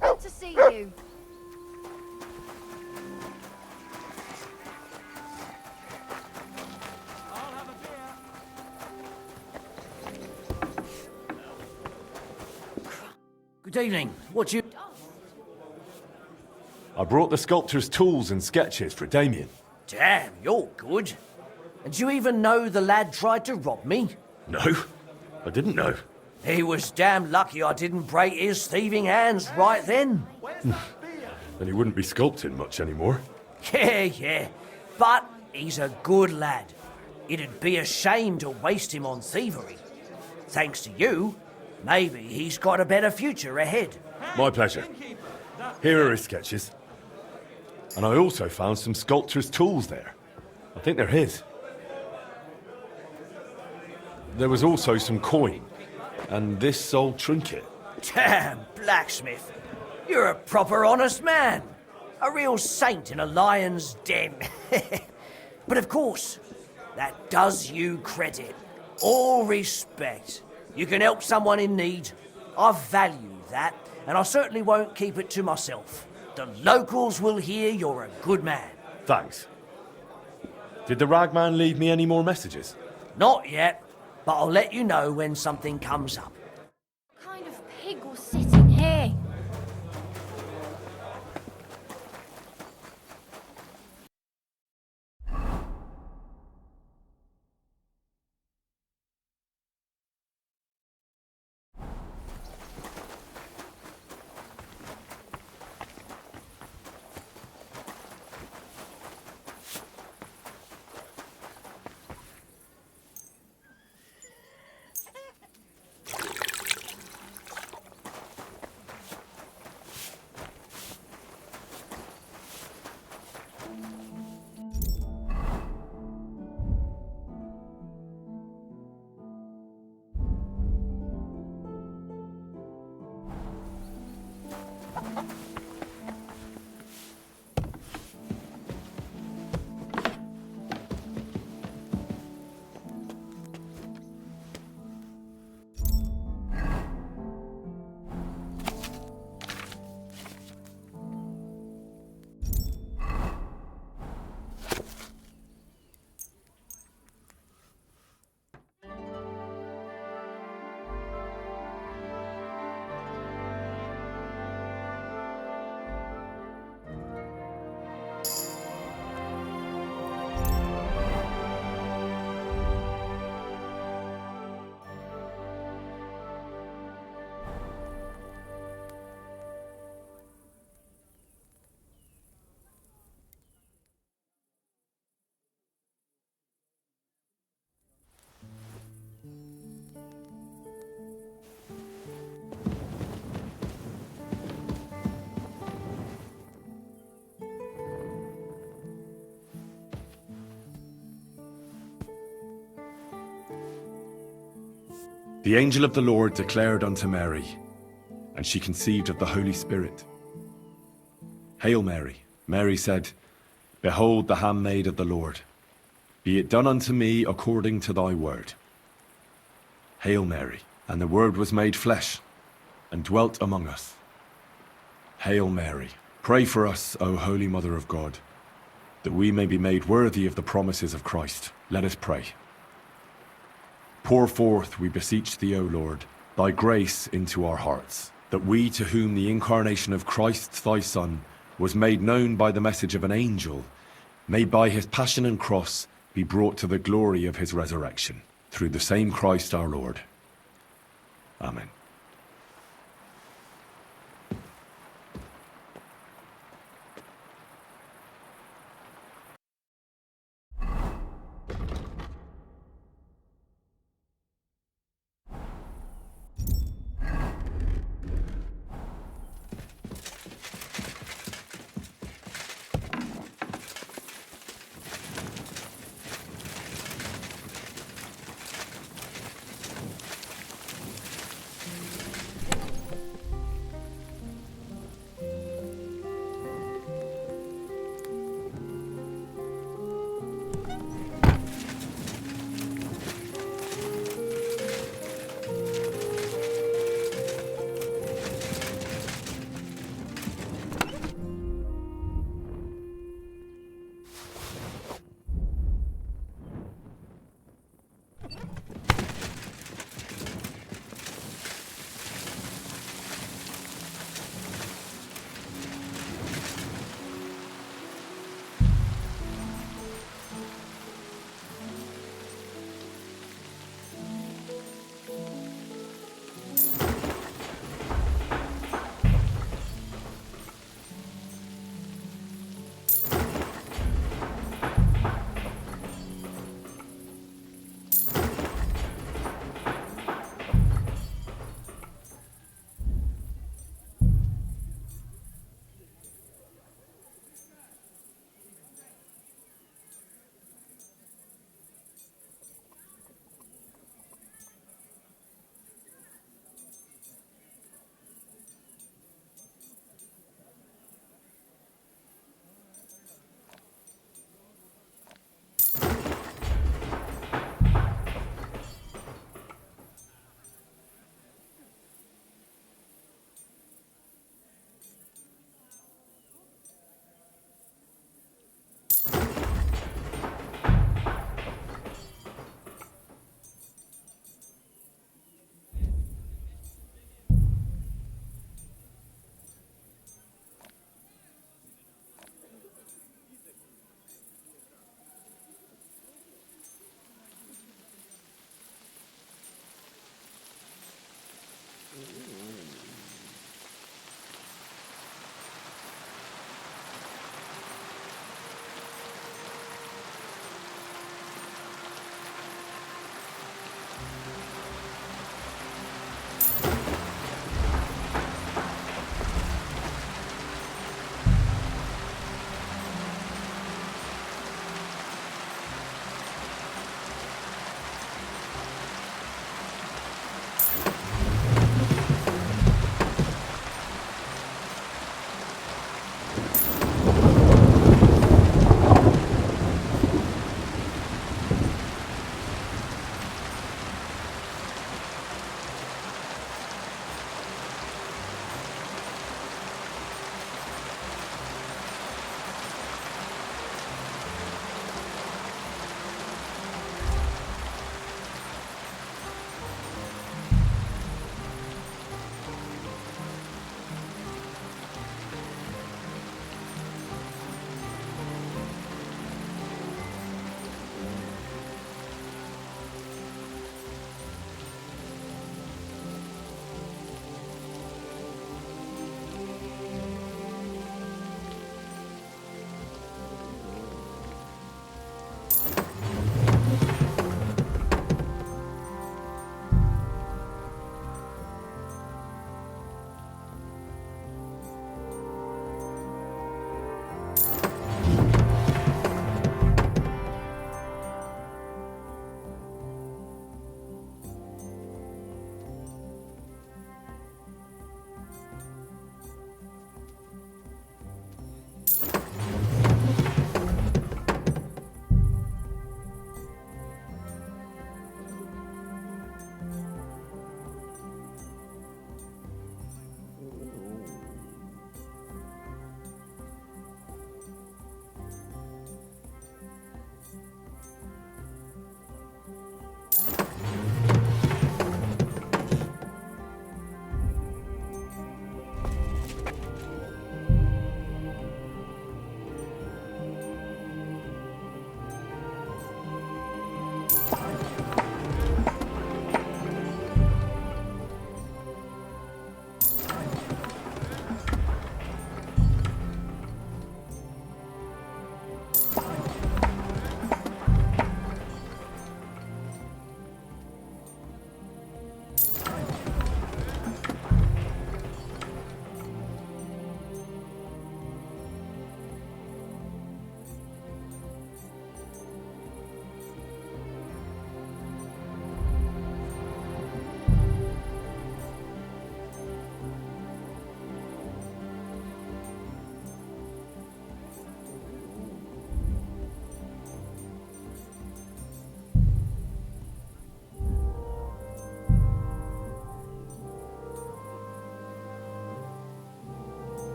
Good to see you. Good evening. What you... I brought the sculptor's tools and sketches for Damien. Damn, you're good. And do you even know the lad tried to rob me? No, I didn't know. He was damn lucky I didn't break his thieving hands right then. Then he wouldn't be sculpting much anymore. Yeah. But he's a good lad. It'd be a shame to waste him on thievery. Thanks to you, maybe he's got a better future ahead. My pleasure. Here are his sketches. And I also found some sculptor's tools there. I think they're his. There was also some coin. And this old trinket. Damn, blacksmith. You're a proper honest man. A real saint in a lion's den. But of course, that does you credit. All respect. You can help someone in need. I value that, and I certainly won't keep it to myself. The locals will hear you're a good man. Thanks. Did the ragman leave me any more messages? Not yet, but I'll let you know when something comes up. What kind of pig was sitting here? The angel of the Lord declared unto Mary, and she conceived of the Holy Spirit. Hail Mary, Mary said, Behold the handmaid of the Lord. Be it done unto me according to thy word. Hail Mary, and the Word was made flesh, and dwelt among us. Hail Mary, pray for us, O Holy Mother of God, that we may be made worthy of the promises of Christ. Let us pray. Pour forth, we beseech thee, O Lord, thy grace into our hearts, that we, to whom the incarnation of Christ thy Son was made known by the message of an angel, may by his passion and cross be brought to the glory of his resurrection, through the same Christ our Lord. Amen.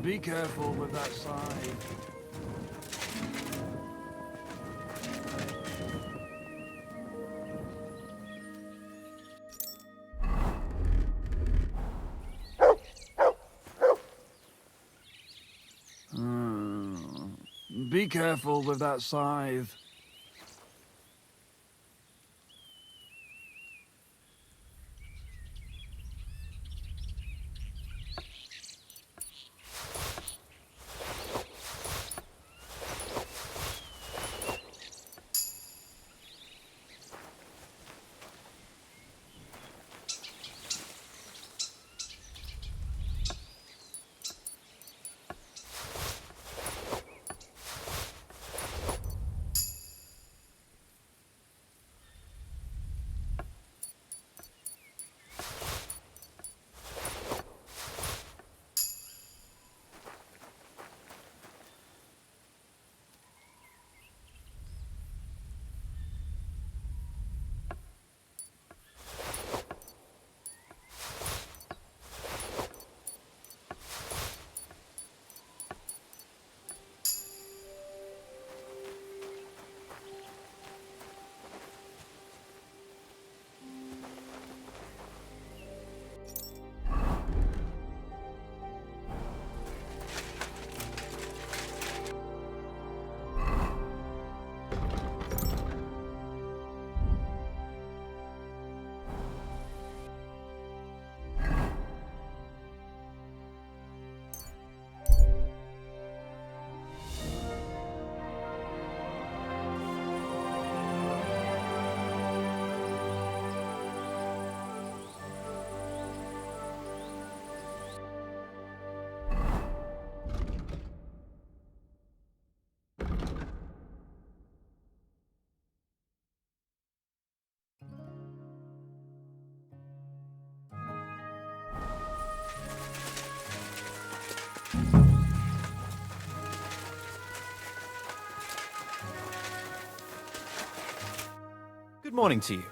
Be careful with that side. Be careful with that scythe. Good morning to you.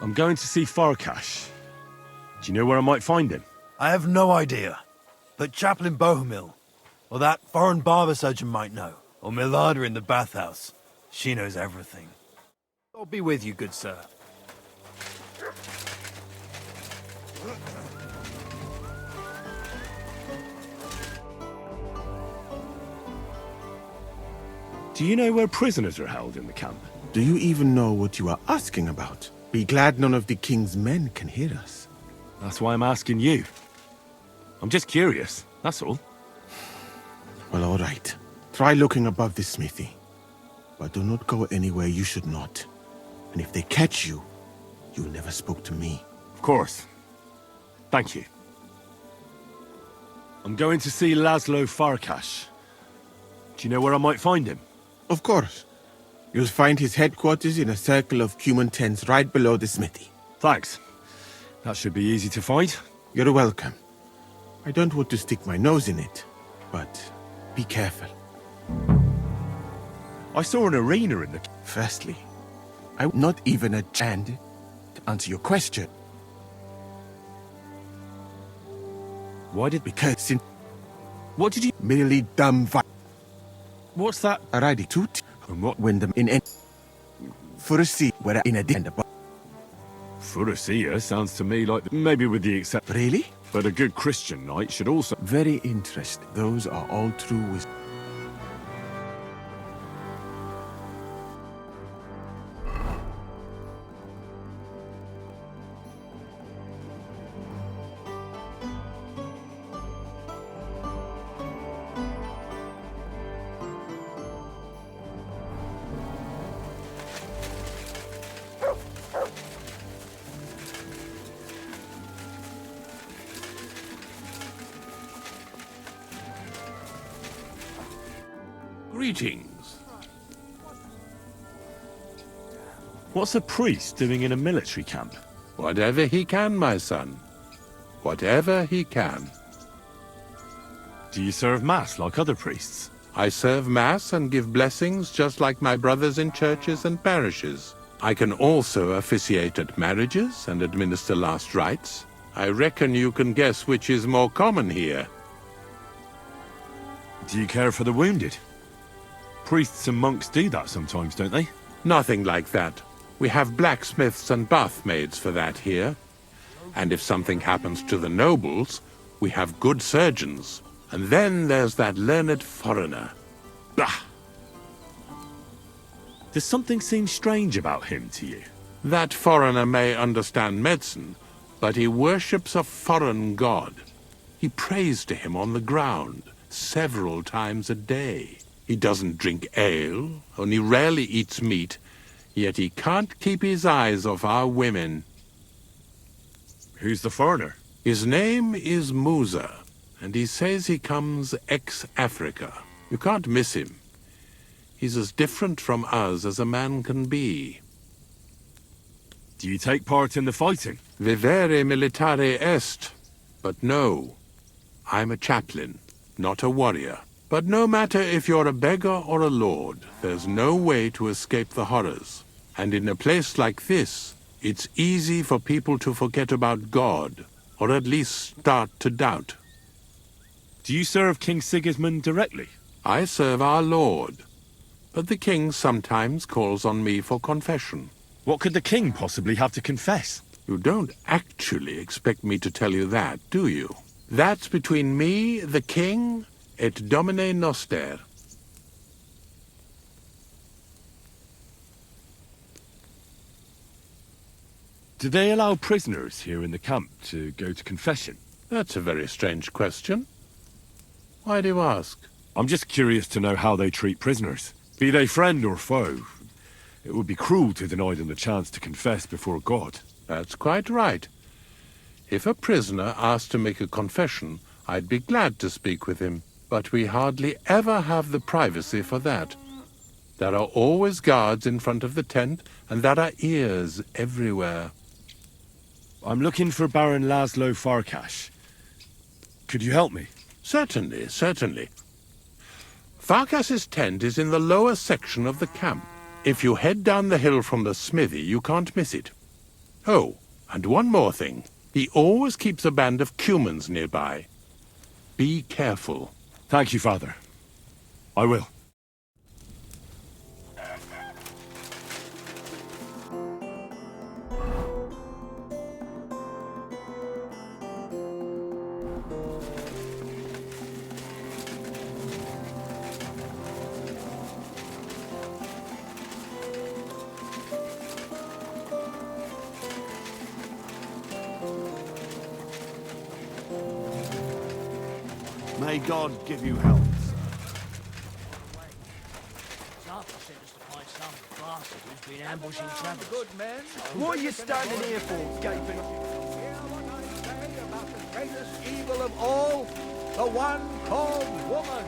I'm going to see Farkash. Do you know where I might find him? I have no idea. But Chaplain Bohemil, or that foreign barber surgeon might know. Or Milada in the bathhouse. She knows everything. I'll be with you, good sir. Do you know where prisoners are held in the camp? Do you even know what you are asking about? Be glad none of the king's men can hear us. That's why I'm asking you. I'm just curious, that's all. Well, all right. Try looking above the smithy. But do not go anywhere you should not. And if they catch you, you never spoke to me. Of course. Thank you. I'm going to see Laszlo Farkash. Do you know where I might find him? Of course. You'll find his headquarters in a circle of human tents right below the smithy. Thanks. That should be easy to find. You're welcome. I don't want to stick my nose in it, but be careful. I saw an arena in the... Firstly, I'm not even a chance to answer your question. Why did... Because What did you... merely dumb What's that? A riding toot. And what? When them in for a seat where in a end above. Furusia sounds to me like... Maybe with the exception... Really? But a good Christian knight should also... Very interesting. Those are all true wisdom. Greetings. What's a priest doing in a military camp? Whatever he can, my son. Whatever he can. Do you serve Mass like other priests? I serve Mass and give blessings just like my brothers in churches and parishes. I can also officiate at marriages and administer last rites. I reckon you can guess which is more common here. Do you care for the wounded? Priests and monks do that sometimes, don't they? Nothing like that. We have blacksmiths and bathmaids for that here. And if something happens to the nobles, we have good surgeons. And then there's that learned foreigner. Bah! Does something seem strange about him to you? That foreigner may understand medicine, but he worships a foreign god. He prays to him on the ground several times a day. He doesn't drink ale, only rarely eats meat, yet he can't keep his eyes off our women. Who's the foreigner? His name is Musa, and he says he comes ex-Africa. You can't miss him. He's as different from us as a man can be. Do you take part in the fighting? Vivere militare est. But no, I'm a chaplain, not a warrior. But no matter if you're a beggar or a lord, there's no way to escape the horrors. And in a place like this, it's easy for people to forget about God, or at least start to doubt. Do you serve King Sigismund directly? I serve our Lord, but the king sometimes calls on me for confession. What could the king possibly have to confess? You don't actually expect me to tell you that, do you? That's between me, the king, et Domine Noster. Do they allow prisoners here in the camp to go to confession? That's a very strange question. Why do you ask? I'm just curious to know how they treat prisoners. Be they friend or foe. It would be cruel to deny them the chance to confess before God. That's quite right. If a prisoner asked to make a confession, I'd be glad to speak with him. But we hardly ever have the privacy for that. There are always guards in front of the tent, and there are ears everywhere. I'm looking for Baron Laszlo Farkas. Could you help me? Certainly, certainly. Farkas's tent is in the lower section of the camp. If you head down the hill from the smithy, you can't miss it. Oh, and one more thing. He always keeps a band of Cumans nearby. Be careful. Thank you, Father. I will. May God give you health, sir. Arthur sent us to find some bastard who's been ambushing travelers. Good men. What are you standing here for, gaping? Hear what I say about the greatest evil of all, the one called woman.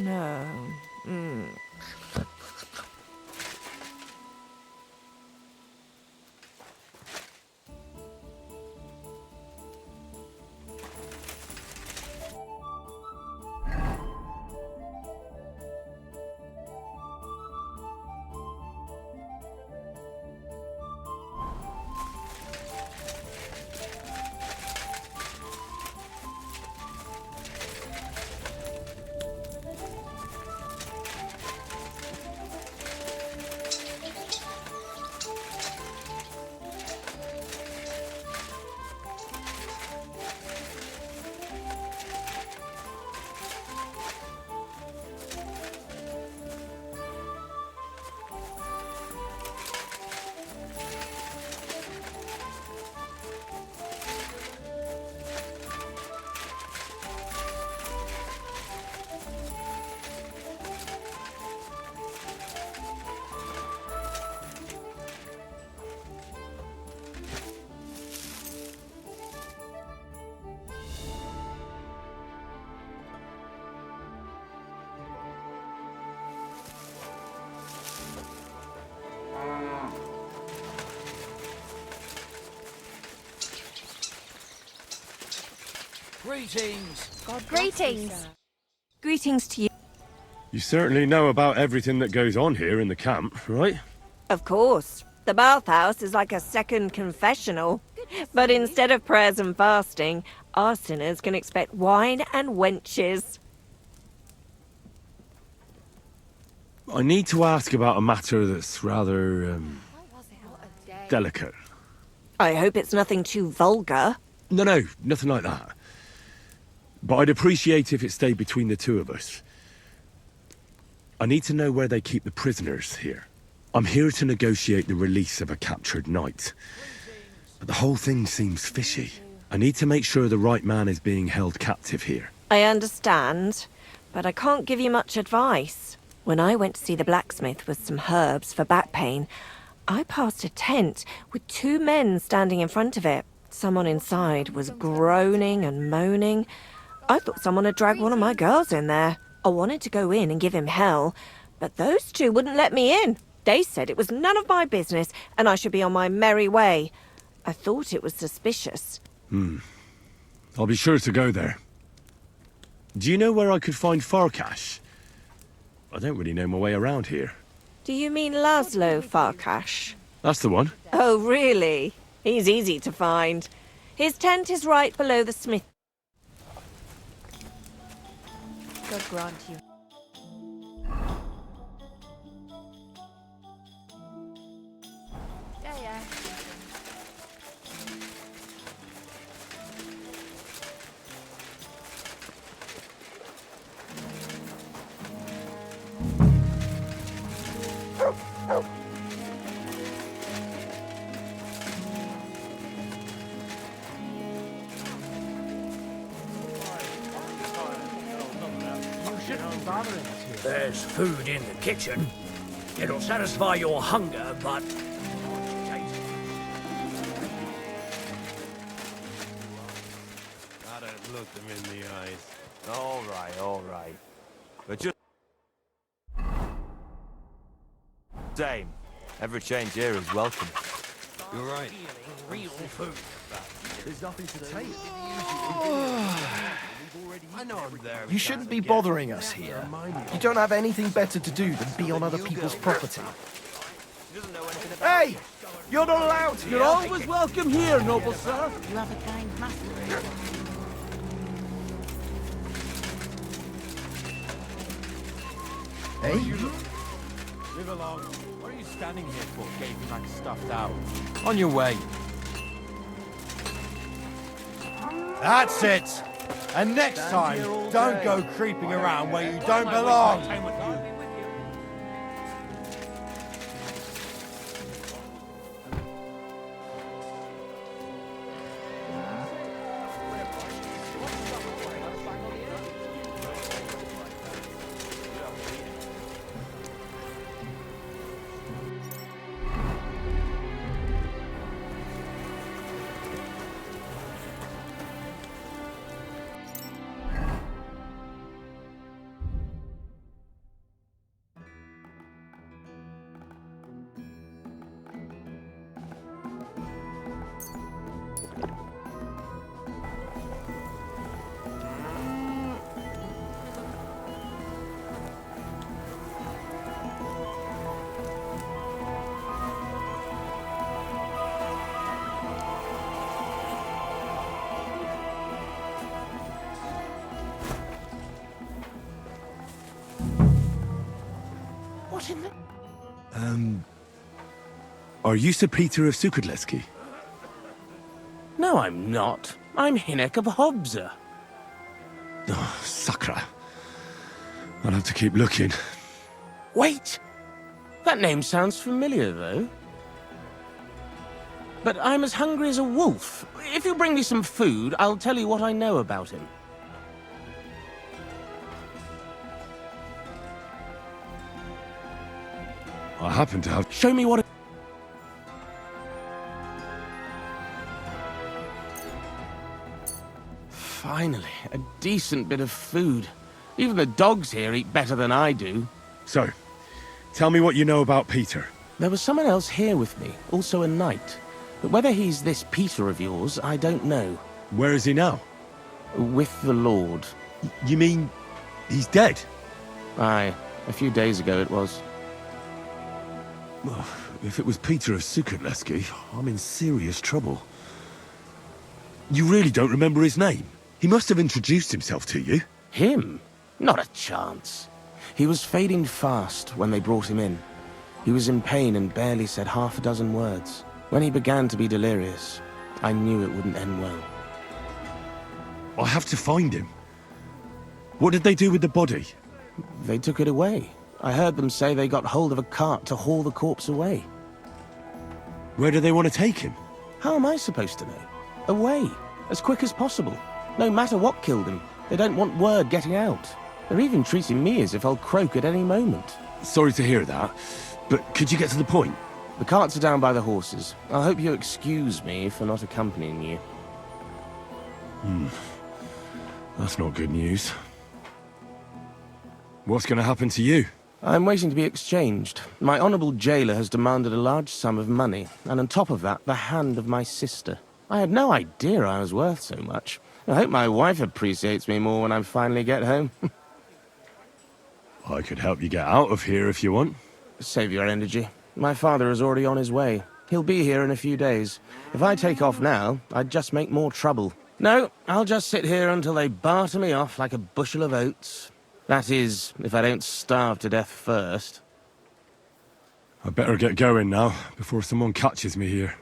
No. Greetings. Greetings. Greetings to you. You certainly know about everything that goes on here in the camp, right? Of course. The bathhouse is like a second confessional. But instead of prayers and fasting, our sinners can expect wine and wenches. I need to ask about a matter that's rather, delicate. I hope it's nothing too vulgar. No, nothing like that. But I'd appreciate if it stayed between the two of us. I need to know where they keep the prisoners here. I'm here to negotiate the release of a captured knight. But the whole thing seems fishy. I need to make sure the right man is being held captive here. I understand, but I can't give you much advice. When I went to see the blacksmith with some herbs for back pain, I passed a tent with 2 men standing in front of it. Someone inside was groaning and moaning. I thought someone had dragged one of my girls in there. I wanted to go in and give him hell, but those 2 wouldn't let me in. They said it was none of my business and I should be on my merry way. I thought it was suspicious. I'll be sure to go there. Do you know where I could find Farkash? I don't really know my way around here. Do you mean Laszlo Farkash? That's the one. Oh, really? He's easy to find. His tent is right below the smith. God grant you. Yeah. There's food in the kitchen. It'll satisfy your hunger, but... Gotta look them in the eyes. All right. But just... Same. Every change here is welcome. You're right. Real food. There's nothing to take. I know I'm there. You shouldn't be bothering us here. You don't have anything better to do than be on other people's property. Hey! You're not allowed here! You're always welcome here, noble sir. You have a kind master. Hey? Live along. What are you standing here for, gaping like a stuffed owl? On your way. That's it! And next time, don't go creeping around where you don't belong! What in the... Are you Sir Peter of Sukadleski? No, I'm not. I'm Hinek of Hobza. Oh, Sakra. I'll have to keep looking. Wait! That name sounds familiar, though. But I'm as hungry as a wolf. If you bring me some food, I'll tell you what I know about him. I happen to have... Show me what... Finally, a decent bit of food. Even the dogs here eat better than I do. So, tell me what you know about Peter. There was someone else here with me, also a knight. But whether he's this Peter of yours, I don't know. Where is he now? With the Lord. You mean he's dead? Aye. A few days ago it was. Well, if it was Peter of Sukatleski, I'm in serious trouble. You really don't remember his name? He must have introduced himself to you. Him? Not a chance. He was fading fast when they brought him in. He was in pain and barely said half a dozen words. When he began to be delirious, I knew it wouldn't end well. I have to find him. What did they do with the body? They took it away. I heard them say they got hold of a cart to haul the corpse away. Where do they want to take him? How am I supposed to know? Away, as quick as possible. No matter what killed him, they don't want word getting out. They're even treating me as if I'll croak at any moment. Sorry to hear that, but could you get to the point? The carts are down by the horses. I hope you excuse me for not accompanying you. That's not good news. What's going to happen to you? I'm waiting to be exchanged. My honourable jailer has demanded a large sum of money, and on top of that, the hand of my sister. I had no idea I was worth so much. I hope my wife appreciates me more when I finally get home. I could help you get out of here if you want. Save your energy. My father is already on his way. He'll be here in a few days. If I take off now, I'd just make more trouble. No, I'll just sit here until they barter me off like a bushel of oats. That is, if I don't starve to death first. I better get going now, before someone catches me here.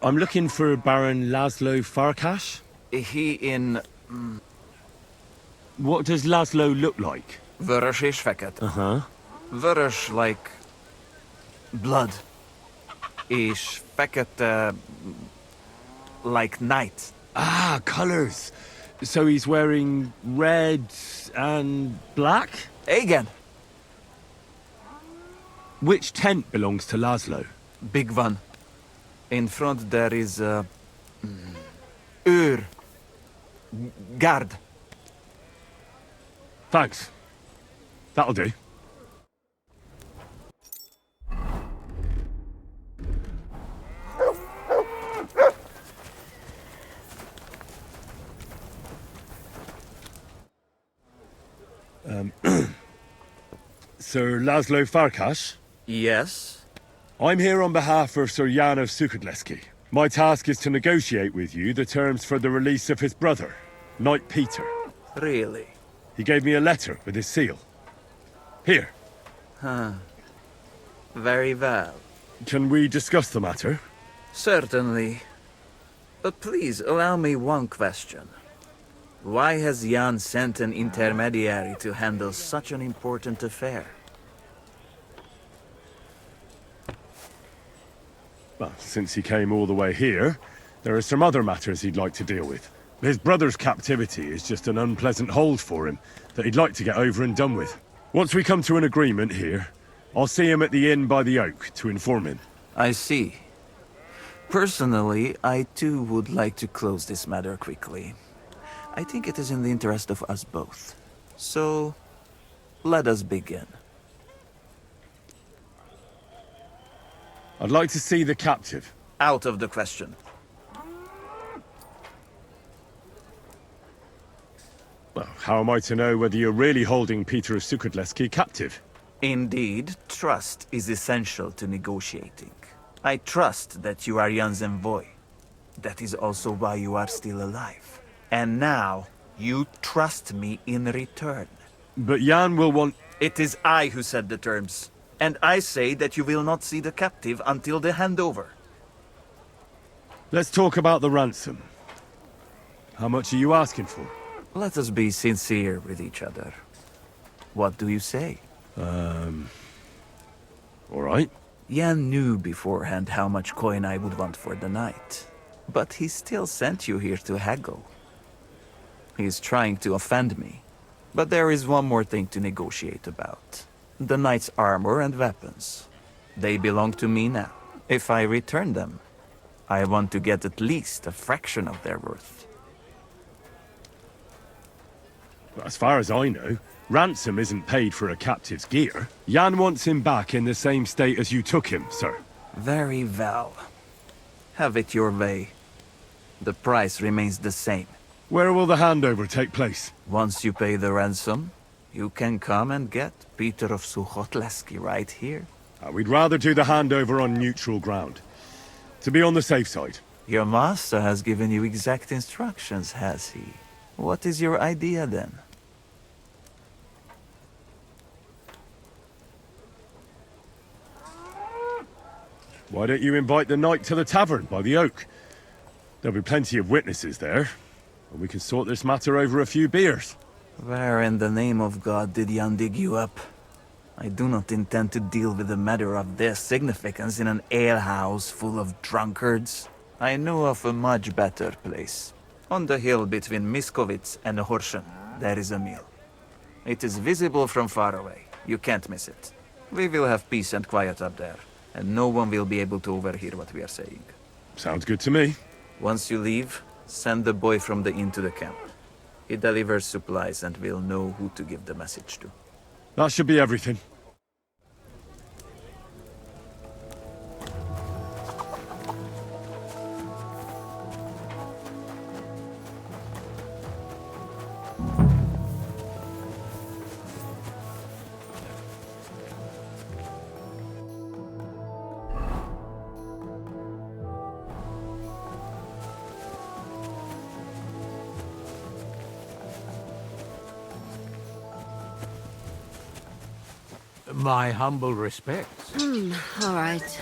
I'm looking for Baron Laszlo Farkas. He in... What does Laszlo look like? Vörös és fekete. Vörös like... blood. És fekete... like night. Ah, colors. So he's wearing red and black? Igen. Which tent belongs to Laszlo? Big one. In front there is a... guard. Thanks. That'll do. Sir Laszlo Farkas? Yes? I'm here on behalf of Sir Jan of Sukatleski. My task is to negotiate with you the terms for the release of his brother, Knight Peter. Really? He gave me a letter with his seal. Here. Huh. Very well. Can we discuss the matter? Certainly. But please allow me one question. Why has Jan sent an intermediary to handle such an important affair? Well, since he came all the way here, there are some other matters he'd like to deal with. His brother's captivity is just an unpleasant hold for him that he'd like to get over and done with. Once we come to an agreement here, I'll see him at the inn by the oak to inform him. I see. Personally, I too would like to close this matter quickly. I think it is in the interest of us both. So, let us begin. I'd like to see the captive. Out of the question. Well, how am I to know whether you're really holding Peter of Sukatleski captive? Indeed, trust is essential to negotiating. I trust that you are Jan's envoy. That is also why you are still alive. And now, you trust me in return. But Jan will want... It is I who set the terms. And I say that you will not see the captive until the handover. Let's talk about the ransom. How much are you asking for? Let us be sincere with each other. What do you say? All right. Jan knew beforehand how much coin I would want for the night. But he still sent you here to haggle. He is trying to offend me. But there is one more thing to negotiate about. The knight's armor and weapons. They belong to me now. If I return them, I want to get at least a fraction of their worth. As far as I know, ransom isn't paid for a captive's gear. Jan wants him back in the same state as you took him, sir. Very well. Have it your way. The price remains the same. Where will the handover take place? Once you pay the ransom, you can come and get Peter of Suchotleski right here. We'd rather do the handover on neutral ground. To be on the safe side. Your master has given you exact instructions, has he? What is your idea then? Why don't you invite the knight to the tavern by the oak? There'll be plenty of witnesses there, and we can sort this matter over a few beers. Where in the name of God did Jan dig you up? I do not intend to deal with a matter of this significance in an alehouse full of drunkards. I know of a much better place. On the hill between Miskovitz and Horschen, there is a mill. It is visible from far away. You can't miss it. We will have peace and quiet up there, and no one will be able to overhear what we are saying. Sounds good to me. Once you leave, send the boy from the inn to the camp. He delivers supplies and will know who to give the message to. That should be everything. My humble respects. All right.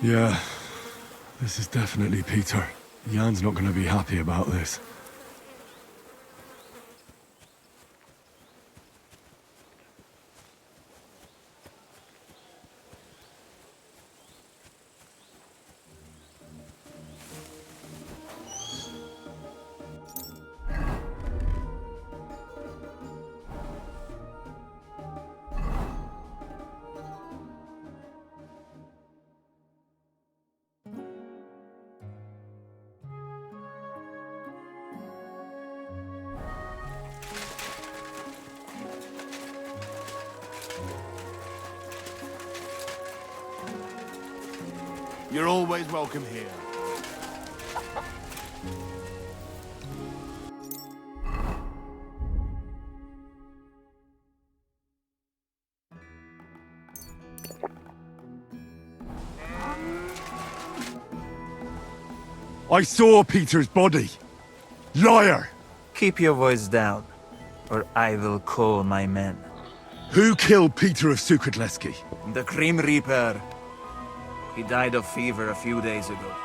Yeah, this is definitely Peter. Jan's not going to be happy about this. You're always welcome here. I saw Peter's body. Liar! Keep your voice down, or I will call my men. Who killed Peter of Suchotleski? The Grim Reaper. He died of fever a few days ago.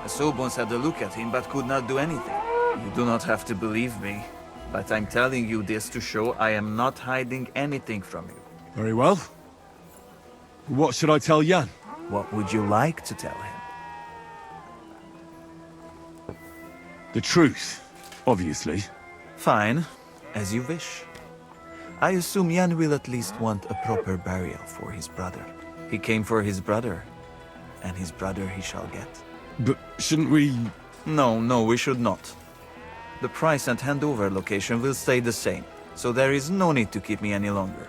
The Sobons had a look at him, but could not do anything. You do not have to believe me, but I'm telling you this to show I am not hiding anything from you. Very well. What should I tell Jan? What would you like to tell him? The truth, obviously. Fine, as you wish. I assume Jan will at least want a proper burial for his brother. He came for his brother, and his brother he shall get. But shouldn't we... No, we should not. The price and handover location will stay the same, so there is no need to keep me any longer.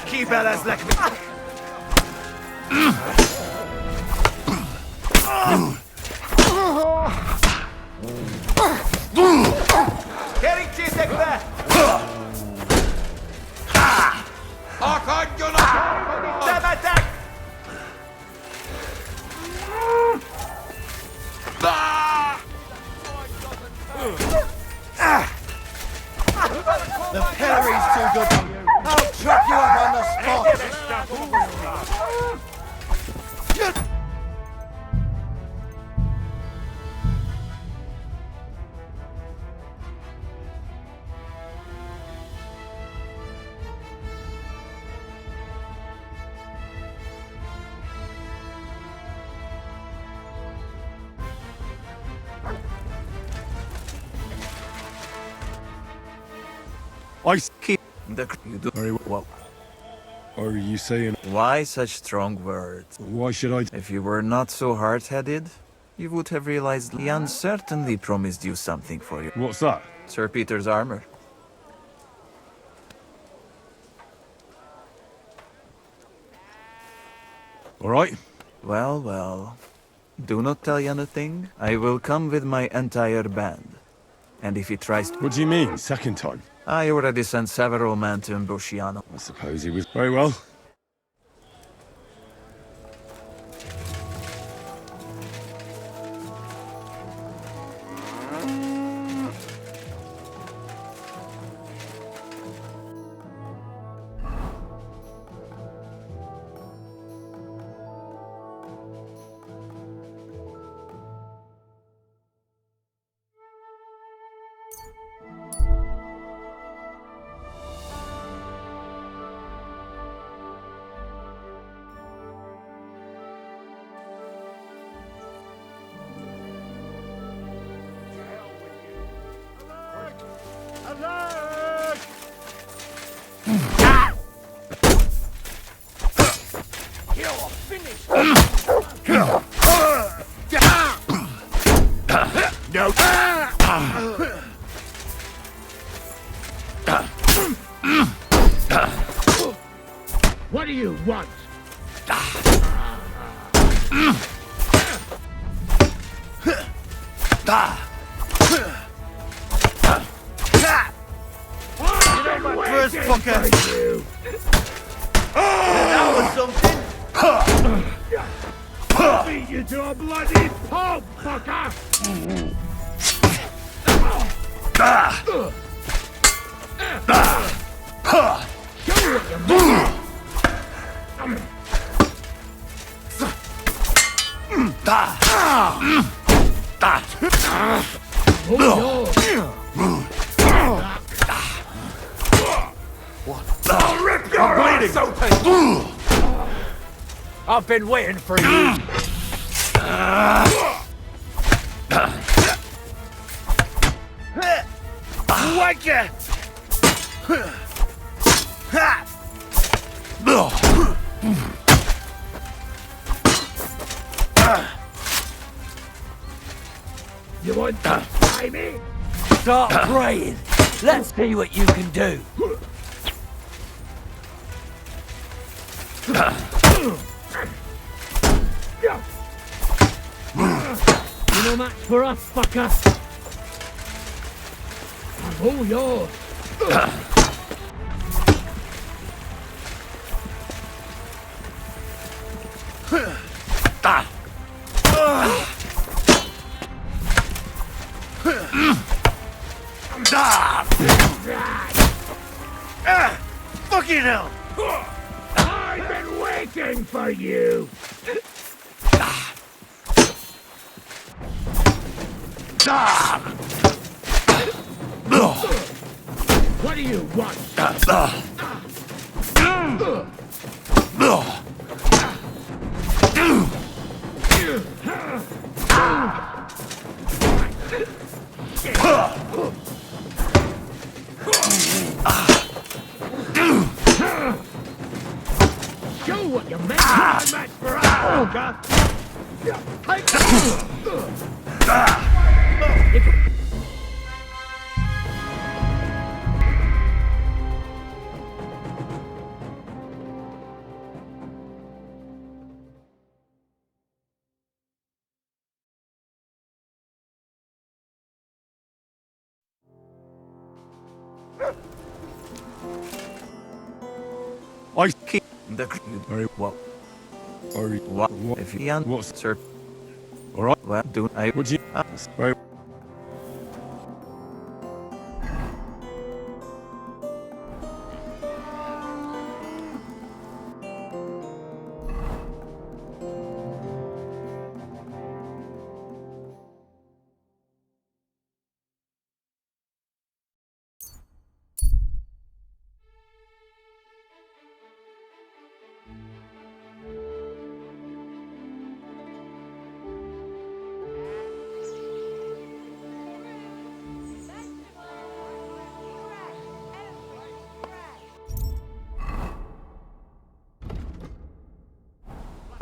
Keep Ella's like me. Getting cheesecake there! Stab attack! The pillory's too good for you. I'll chop you up on the spot. I keep the you do very well. Are you saying... Why such strong words? Why should I... If you were not so hard-headed, you would have realized Jan certainly promised you something for you. What's that? Sir Peter's armor. All right. Well. Do not tell Jan a thing. I will come with my entire band. And if he tries to... What do you mean, second time? I already sent several men to ambush Jan. I suppose he was... Very well. What do you want? First fucker! That was something! I'll beat you to a bloody pulp, fucker! Show me what you're I'll rip your ass open! I've been waiting for you. Wake ya! You want to try me? Start praying. Let's see what you can do. You no match for us, fucker. I'm all yours. Fucking hell! I've been waiting for you. What do you want? Show what you make my match for Africa. I keep the very well. Or what if you answer? All right. Well, do I? Would you? Right.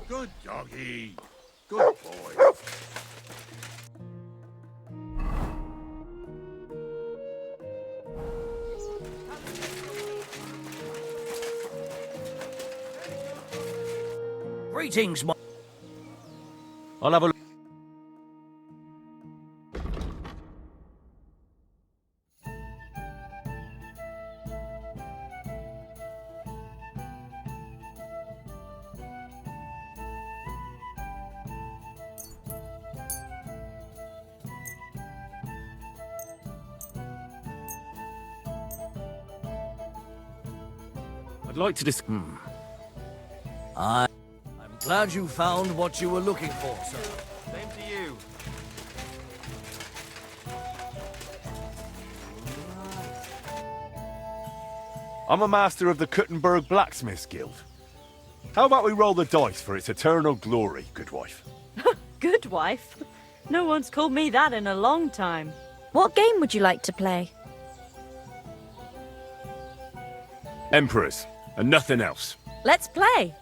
Good doggy. Good boy. Greetings, my... I'll have a look. I'd like to I'm glad you found what you were looking for, sir. Same to you. I'm a master of the Kuttenberg Blacksmiths Guild. How about we roll the dice for its eternal glory, good wife? Good wife? No one's called me that in a long time. What game would you like to play? Emperors, and nothing else. Let's play!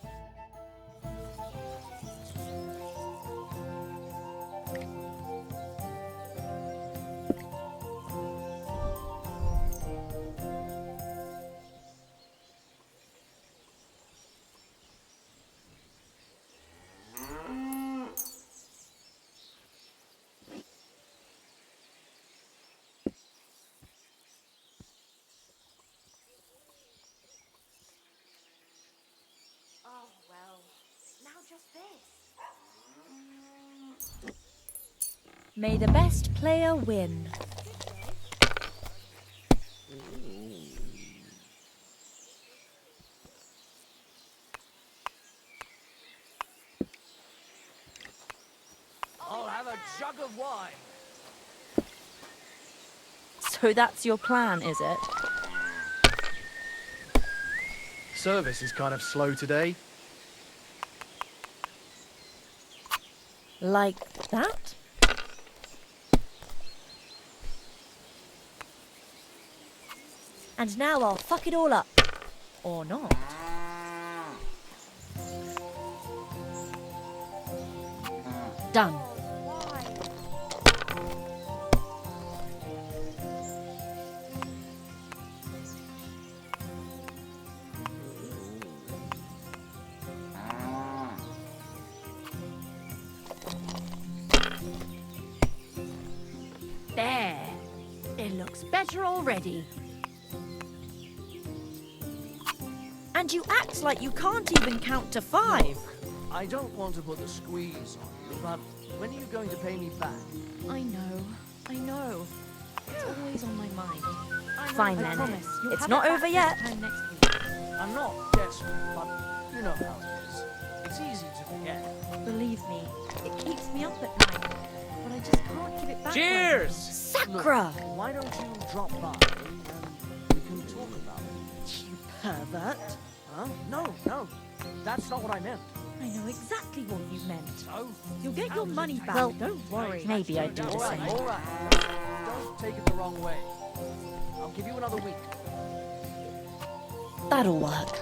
May the best player win. I'll have a jug of wine. So that's your plan, is it? Service is kind of slow today. Like that? And now I'll fuck it all up. Or not. Done. There. It looks better already. And you act like you can't even count to 5. I don't want to put the squeeze on you, but when are you going to pay me back? I know. It's always on my mind. Fine I then. promise. You'll It's have not it back over this yet. time next week. I'm not desperate, but you know how it is. It's easy to forget. Believe me, it keeps me up at night. But I just can't give it back. Cheers! Sacra! Look, why don't you drop by and we can talk about it? You pervert. Huh? No. That's not what I meant. I know exactly what you meant. You'll get your money back, Well, don't worry. maybe I'd do the All right, same. all right. Don't take it the wrong way. I'll give you another week. That'll work.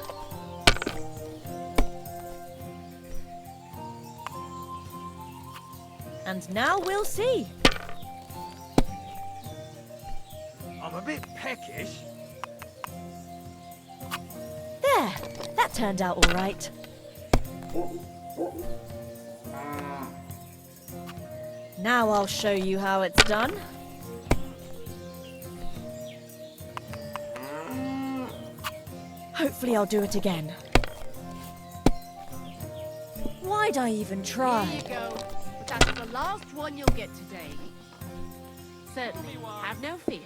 And now we'll see. I'm a bit peckish. There, that turned out all right. Now I'll show you how it's done. Hopefully I'll do it again. Why'd I even try? Here you go. That's the last one you'll get today. Certainly, have no fear.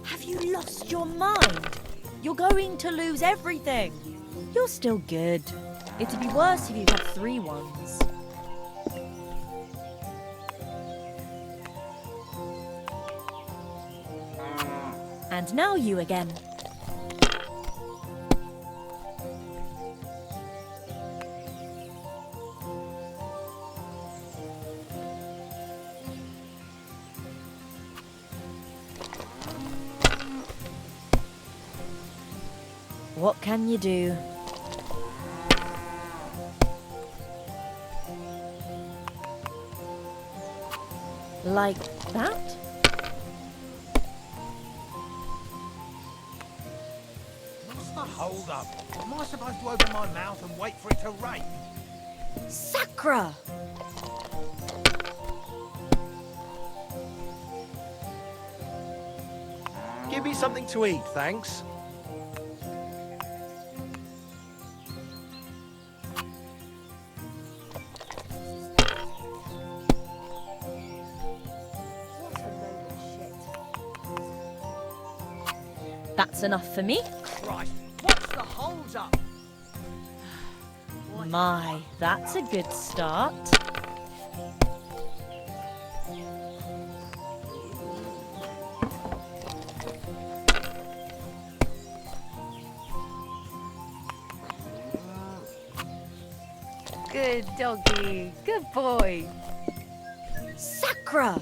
Have you lost your mind? You're going to lose everything. You're still good. It'd be worse if you had 3 ones. And now you again. What can you do? Like that? What's the hold up? Am I supposed to open my mouth and wait for it to rain? Sacra! Give me something to eat, thanks. That's enough for me. Christ, what's the hold up? My, that's a good start. Good doggy. Good boy. Sacra!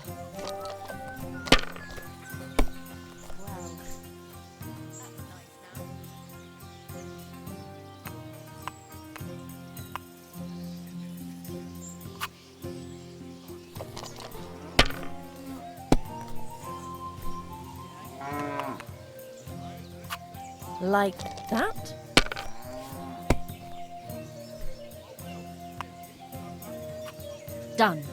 Like that? Done.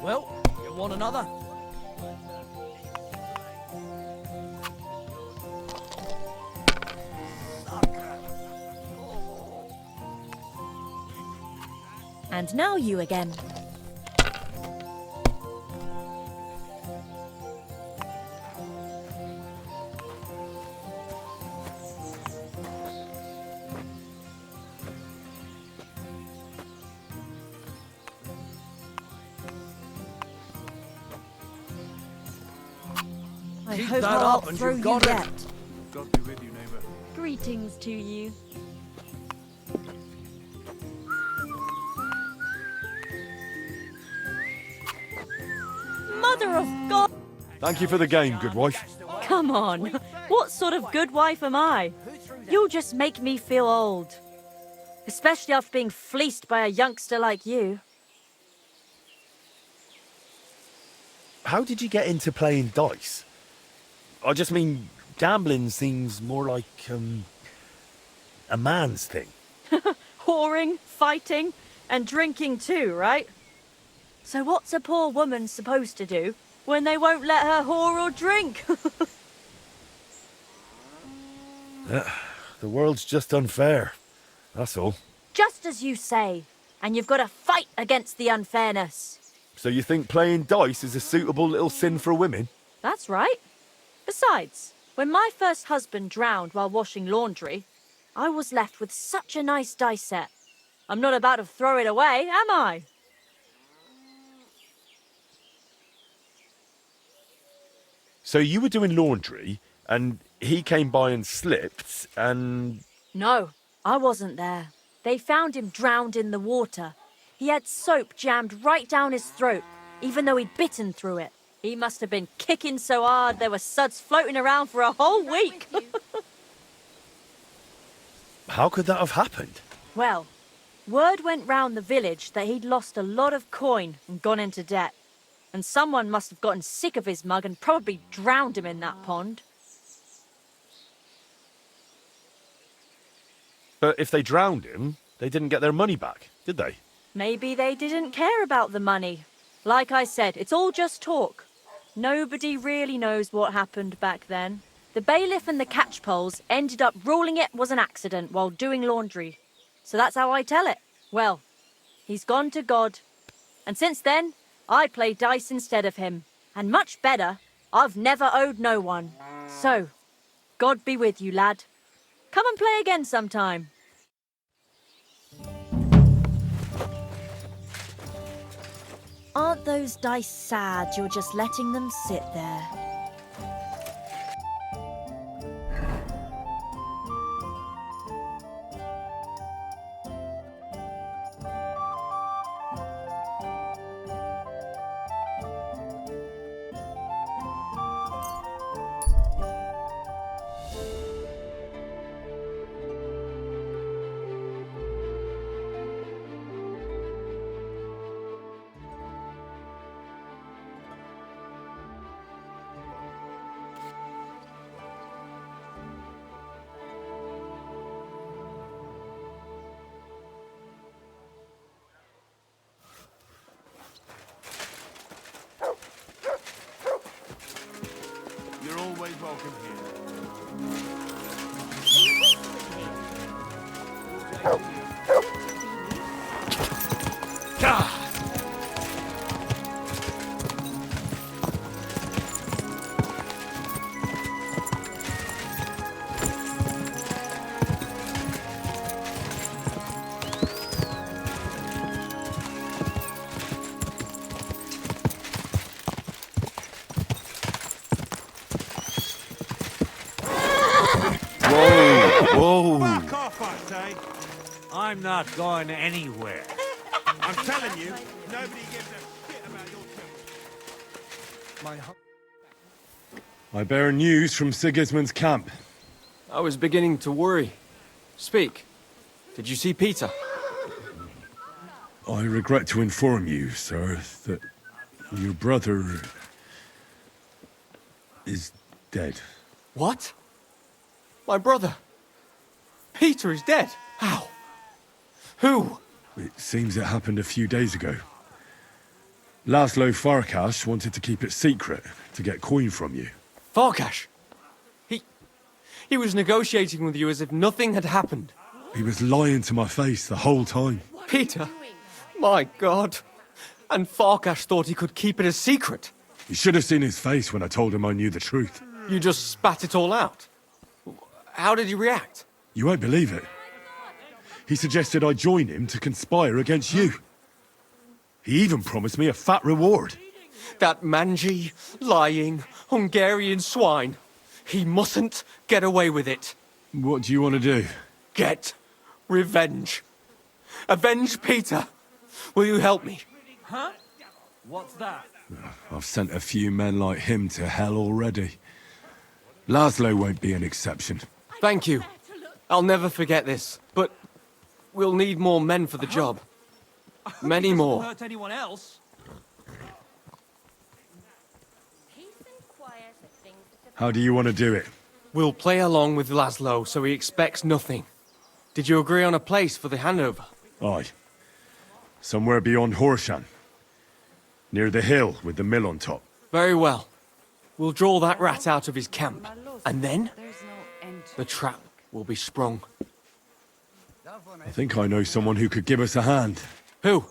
Well, you want another? And now you again. I Keep hope that I'll up and outthrow you've you got it. yet. God be with you, neighbor. Greetings to you. Mother of God! Thank you for the game, good wife. Come on. What sort of good wife am I? You'll just make me feel old. Especially after being fleeced by a youngster like you. How did you get into playing dice? I just mean, gambling seems more like, a man's thing. Whoring, fighting, and drinking too, right? So what's a poor woman supposed to do when they won't let her whore or drink? The world's just unfair. That's all. Just as you say. and you've got to fight against the unfairness. So you think playing dice is a suitable little sin for women? That's right. Besides, when my first husband drowned while washing laundry, I was left with such a nice dice set. I'm not about to throw it away, am I? So you were doing laundry, and he came by and slipped, and... No, I wasn't there. They found him drowned in the water. He had soap jammed right down his throat, even though he'd bitten through it. He must have been kicking so hard there were suds floating around for a whole week. How could that have happened? Well, word went round the village that he'd lost a lot of coin and gone into debt. And someone must have gotten sick of his mug and probably drowned him in that pond. But if they drowned him, they didn't get their money back, did they? Maybe they didn't care about the money. Like I said, it's all just talk. Nobody really knows what happened back then. The bailiff and the catchpoles ended up ruling it was an accident while doing laundry. So that's how I tell it. Well, he's gone to God. And since then, I play dice instead of him. And much better, I've never owed no one. So, God be with you, lad. Come and play again sometime. Aren't those dice sad you're just letting them sit there? You're always welcome here. Whoa! Fuck off, I say! I'm not going anywhere. I'm telling you, nobody gives a shit about your children. I bear news from Sigismund's camp. I was beginning to worry. Speak. Did you see Peter? I regret to inform you, sir, that your brother is dead. What? My brother? Peter is dead? How? Who? It seems it happened a few days ago. Laszlo Farkas wanted to keep it secret to get coin from you. Farkas? He was negotiating with you as if nothing had happened. He was lying to my face the whole time. Peter? My God. And Farkas thought he could keep it a secret. You should have seen his face when I told him I knew the truth. You just spat it all out. How did he react? You won't believe it. He suggested I join him to conspire against you. He even promised me a fat reward. That mangy, lying, Hungarian swine. He mustn't get away with it. What do you want to do? Get revenge. Avenge Peter. Will you help me? Huh? What's that? I've sent a few men like him to hell already. Laszlo won't be an exception. Thank you. I'll never forget this. But we'll need more men for the job. Many more. Hurt anyone else? How do you want to do it? We'll play along with Laszlo so he expects nothing. Did you agree on a place for the handover? Aye. Somewhere beyond Horshan. Near the hill with the mill on top. Very well. We'll draw that rat out of his camp. And then, the trap will be sprung. I think I know someone who could give us a hand. Who?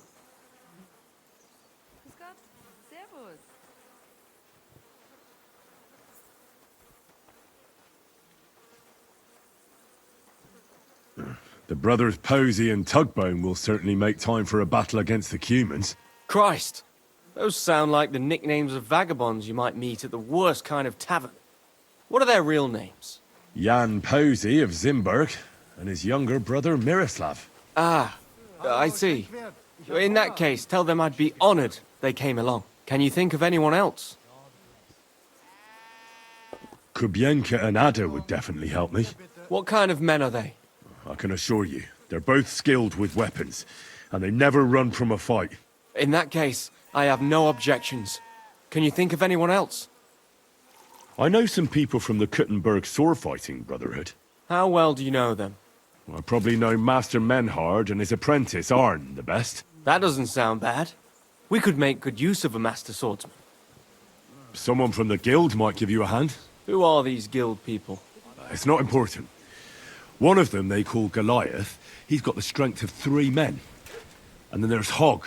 The brothers Posey and Tugbone will certainly make time for a battle against the Cumans. Christ! Those sound like the nicknames of vagabonds you might meet at the worst kind of tavern. What are their real names? Jan Posey of Zimberg, and his younger brother Miroslav. Ah, I see. In that case, tell them I'd be honored they came along. Can you think of anyone else? Kubienka and Ada would definitely help me. What kind of men are they? I can assure you, they're both skilled with weapons, and they never run from a fight. In that case, I have no objections. Can you think of anyone else? I know some people from the Kuttenberg sword-fighting brotherhood. How well do you know them? I probably know Master Menhard and his apprentice Arn the best. That doesn't sound bad. We could make good use of a master swordsman. Someone from the guild might give you a hand. Who are these guild people? It's not important. One of them they call Goliath. He's got the strength of 3 men. And then there's Hog,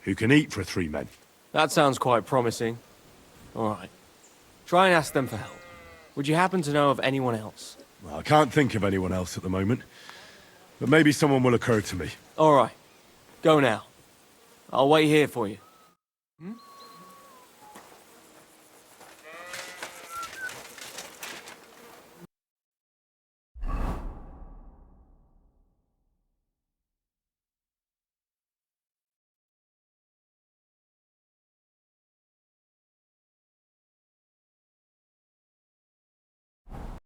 who can eat for 3 men. That sounds quite promising. All right. Try and ask them for help. Would you happen to know of anyone else? Well, I can't think of anyone else at the moment. But maybe someone will occur to me. All right. Go now. I'll wait here for you. Hmm?